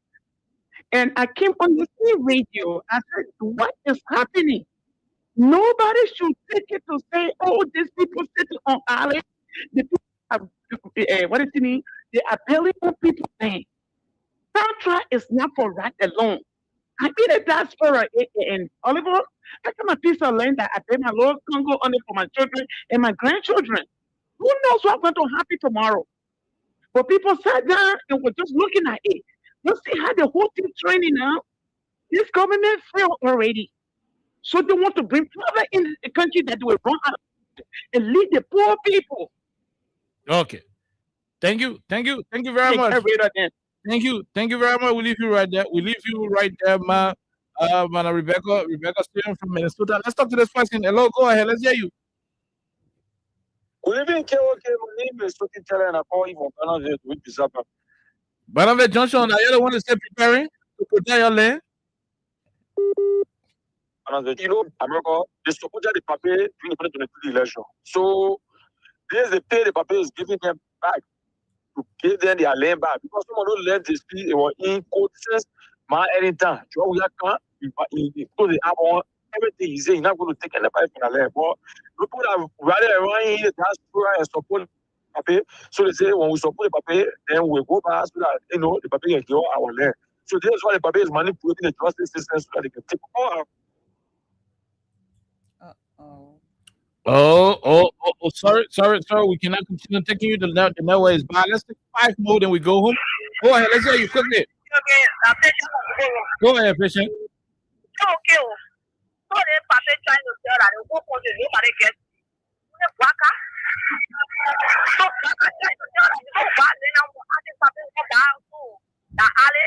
And I came on the same radio. I said, what is happening? Nobody should take it to say, oh, these people sitting on island. The people are, what is it mean? They are building on people's land. Tantra is not for right alone. I mean a diaspora and Oliver, I got a piece of land that I pay my Lord Congo on it for my children and my grandchildren. Who knows what's going to happen tomorrow? But people sat down and were just looking at it. You see how the whole thing training now? This government failed already. So they want to bring power in the country that will run out and lead the poor people. Okay. Thank you very much. Thank you very much. We leave you right there. Ma Rebecca Steven from Minnesota. Let's talk to this person. Hello, go ahead. Let's hear you. Good evening, KOK. My name is Sophie Teller and I call you from Bannerville with Pisapa. Bannerville Junction, are you the one to stay preparing to protect your land? You know, America, they supported the paper during the 2023 election. So, there's the pay the paper is giving them back to give them their land back. Because some of those land they speak, they were in court since my anytime. So, we are because they have all everything he's saying, he's not going to take any part from the land. But people that rather around here, diaspora and support the paper. So, they say, when we support the paper, then we go back so that, you know, the paper can give our land. So, that's why the paper is manipulating the justice system so that they can take all our. Sorry. We cannot continue taking you. The network is bad. Let's take 5 more, then we go home. Go ahead. Let's hear you quickly. okay, attention on the Go ahead, patient. okay. So they pattern trying to tell that the whole country nobody gets the waka. So waka trying to tell that the whole bad then I'm asking something about the alley.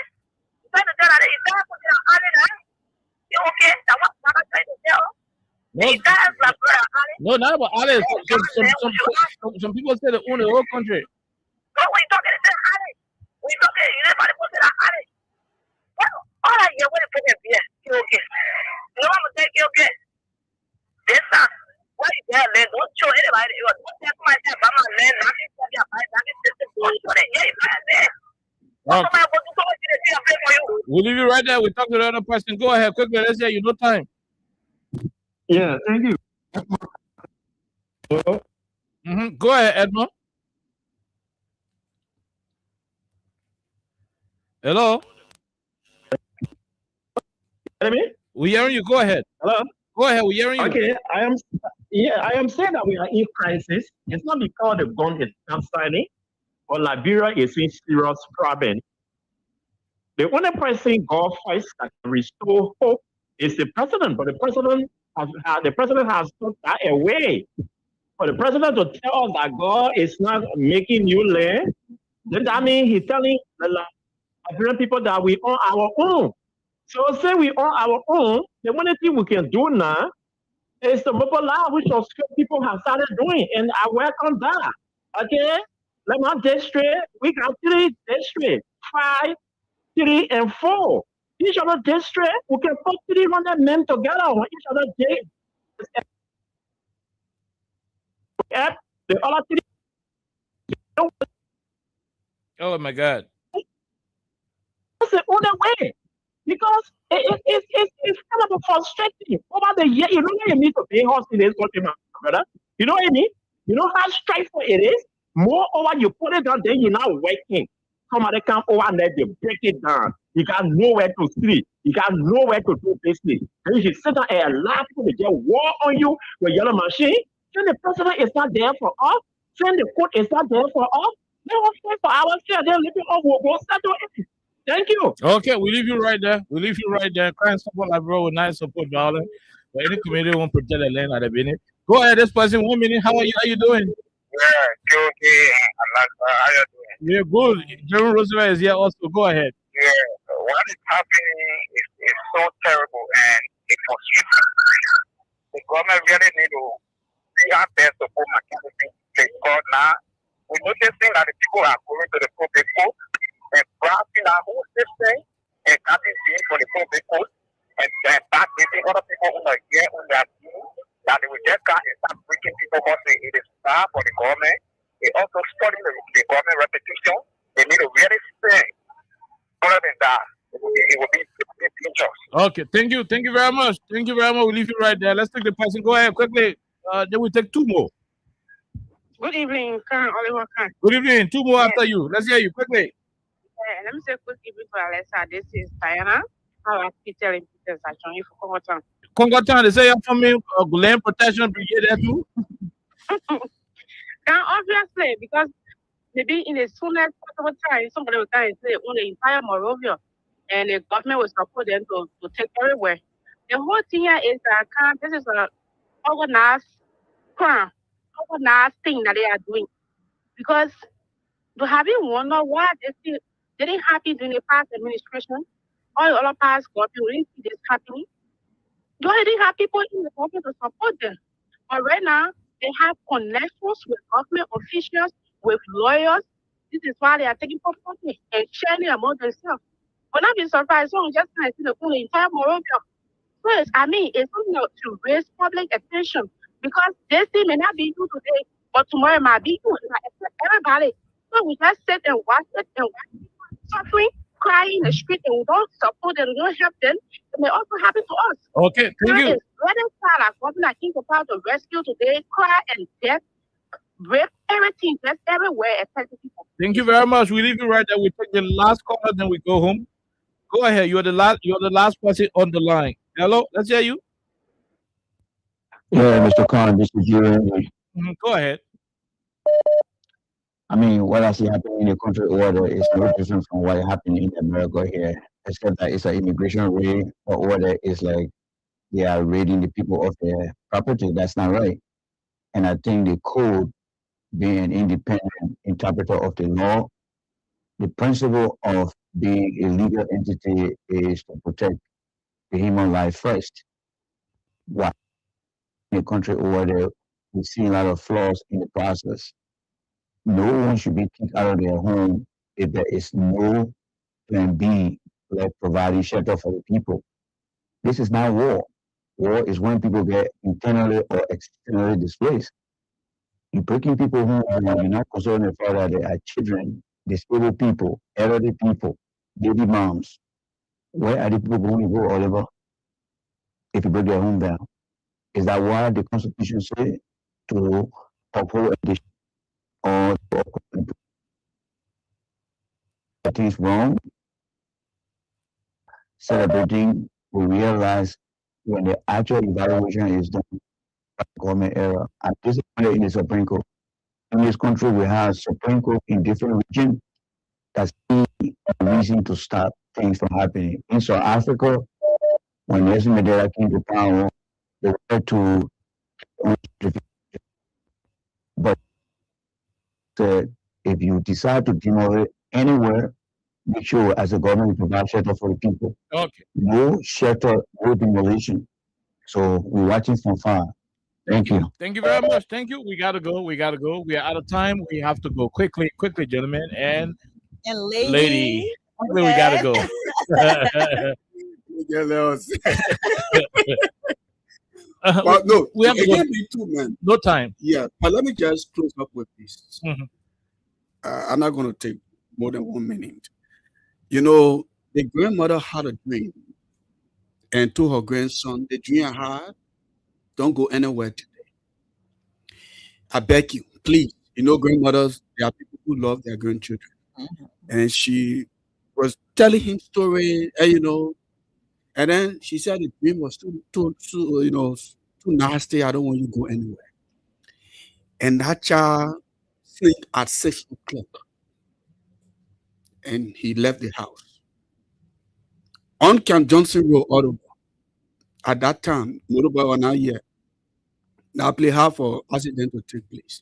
Trying to tell that the entire country are alley now. Okay, that what waka trying to tell. No, no, not about Alice. Some people say they own the whole country. But we talking to alley. We talking, you never put it alley. Well, all right, yeah, what is it here? Okay. No, I'm gonna take you okay. Yes, sir. Why you there, man? Don't show anybody. Don't tell myself I'm a man. I'm just going to yeah, Okay. We'll leave you right there. We'll talk to the other person. Go ahead, quickly. Let's hear you. No time. Yeah, thank you. Go ahead, Edmund. Hello. We hearing you. Go ahead. Hello. Go ahead. We hearing you. Okay, I am saying that we are in crisis. It's not because the gun is subsiding, but Liberia is in serious problem. The only person God fights that can restore hope is the president, but the president has took that away. For the president to tell us that God is not making new land, then that means he's telling the Liberian people that we own our own. So say we own our own, the only thing we can do now is to mobilize, which people have started doing, and I welcome that. Okay? Let me get straight. We got 3 districts, 5, 3, and 4. Each other district, we can put 300 men together on each other day. The other 3. Oh my God. That's the only way. Because it's kind of frustrating. Over the year, you know what you need to pay hospitals, brother? You know what I mean? You know how stressful it is? Moreover, you put it down, then you're not working. Somebody come over and let you break it down. You got nowhere to sleep. You got nowhere to do business. Then you should sit down and allow people to get war on you with yellow machine. Then the president is not there for us. Then the court is not there for us. They will fight for ourselves. They're living off. We'll settle it. Thank you. Okay, we leave you right there. We leave you right there. Crime support like bro with nice support, darling. But any community won't protect the land at the beginning. Go ahead, this person. 1 minute. How are you? How you doing? Yeah, okay. How you doing? We're good. Jerome Roosevelt is here also. Go ahead. Yeah, what is happening is so terrible and it's frustrating. The government really need to be out there to put mechanism because now we're noticing that the people are going to the public court and grasping our whole system and cutting things for the public court and then backdating other people who are here on their team that they will just cut and start breaking people because it is bad for the government. It also spoiling the government reputation. They need to really stay. Other than that, it will be dangerous. Okay, thank you. Thank you very much. Thank you very much. We'll leave you right there. Let's take the person. Go ahead quickly. Then we'll take 2 more. Good evening, Oliver Khan. Good evening. 2 more after you. Let's hear you quickly. Let me say good evening to Alexa. This is Diana. How are Peter and Peter are joining you for Congotan? Congotan, they say you're from Land Protection Brigade there too? Obviously, because maybe in the soonest possible time, somebody will come and say, on the entire Morovia, and the government will support them to take everywhere. The whole thing here is that this is an organized crime, organized thing that they are doing. Because to have you wonder why they didn't happen during the past administration, all the other past government, we didn't see this happening. You already have people in the government to support them. But right now, they have connections with government officials, with lawyers. This is why they are taking property and sharing among themselves. But not be surprised, someone just can't see the entire Morovia. So it's something to raise public attention because this thing may not be you today, but tomorrow it might be you. Everybody. So we just sit and watch it and watch people suffering, crying in the street, and we don't support them, we don't help them. It may also happen to us. Okay, thank you. Whether it's government think about the rescue today, cry and death, rape, everything, just everywhere, affecting people. Thank you very much. We leave you right there. We take the last caller, then we go home. Go ahead. You're the last person on the line. Hello, let's hear you. Yeah, Mr. Khan, this is you. Go ahead. I mean, what I see happening in the country order is no different from what happened in America here, except that it's an immigration raid or order is like they are raiding the people of their property. That's not right. And I think the code, being an independent interpreter of the law, the principle of being a legal entity is to protect the human life first. Why in a country order, we see a lot of flaws in the process. No one should be kicked out of their home if there is no plan B, like providing shelter for the people. This is not war. War is when people get internally or externally displaced. You're breaking people home, you're not concerned the fact that they are children, disabled people, elderly people, baby moms. Where are the people going to go, Oliver, if you break their home down? Is that why the Constitution says to uphold addition or to uphold things wrong? Celebrating, we realize when the actual evaluation is done by the government era, and this is in the Supreme Court. In this country, we have Supreme Court in different regions. That's a reason to stop things from happening. In South Africa, when Nelson Mandela came to power, they were to, but if you decide to demolish anywhere, make sure as a government provide shelter for the people. Okay. No shelter, no demolition. So we're watching from far. Thank you. Thank you very much. Thank you. We gotta go. We are out of time. We have to go quickly, gentlemen and lady. Quickly, we gotta go. Well, no, we have to go. Too, man. No time. Yeah, but let me just close up with this. I'm not going to take more than 1 minute. You know, the grandmother had a dream and told her grandson, the dream I had, don't go anywhere today. I beg you, please. You know, grandmothers, there are people who love their grandchildren. And she was telling him story, you know, and then she said the dream was too nasty. I don't want you to go anywhere. And that child sleep at 6 o'clock. And he left the house. On Camp Johnson Road, Ottawa, at that time, nobody was not here. Now play half for accident to take place.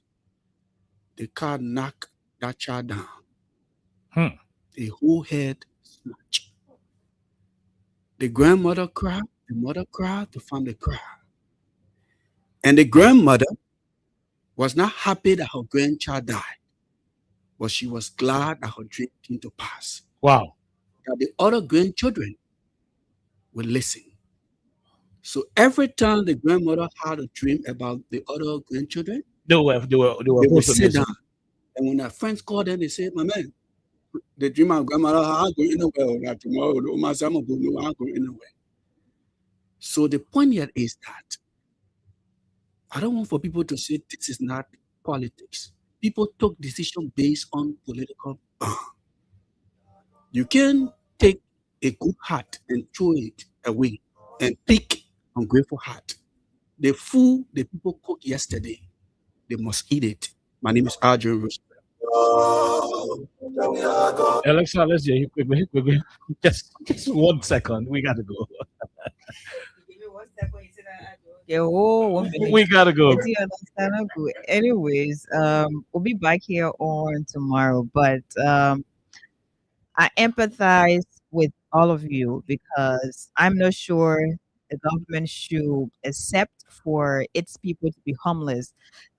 The car knocked that child down. The whole head smashed. The grandmother cried, the mother cried, the family cried. And the grandmother was not happy that her grandchild died, but she was glad that her dream came to pass. Wow. That the other grandchildren would listen. So every time the grandmother had a dream about the other grandchildren, they would sit down. And when their friends called them, they said, my man, the dream of grandmother, I'll go anywhere. Tomorrow, I'm going anywhere. So the point here is that I don't want for people to say this is not politics. People took decisions based on political. You can take a good heart and throw it away and pick ungrateful heart. The food the people cooked yesterday, they must eat it. My name is Adrian Roosevelt. Alexa, let's hear you quickly. Just 1 second. We got to go. We gotta go. Anyways, we'll be back here on tomorrow, but I empathize with all of you because I'm not sure the government should accept for its people to be homeless.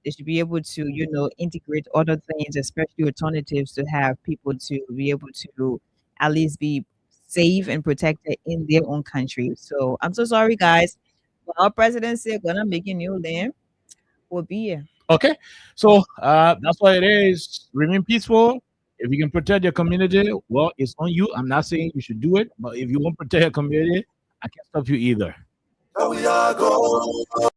They should be able to, integrate other things, especially alternatives, to have people to be able to at least be safe and protected in their own country. So I'm so sorry, guys. When our president said gonna make a new land, we'll be here. Okay, so that's what it is. Remain peaceful. If you can protect your community, well, it's on you. I'm not saying you should do it, but if you won't protect your community, I can't stop you either. We are going.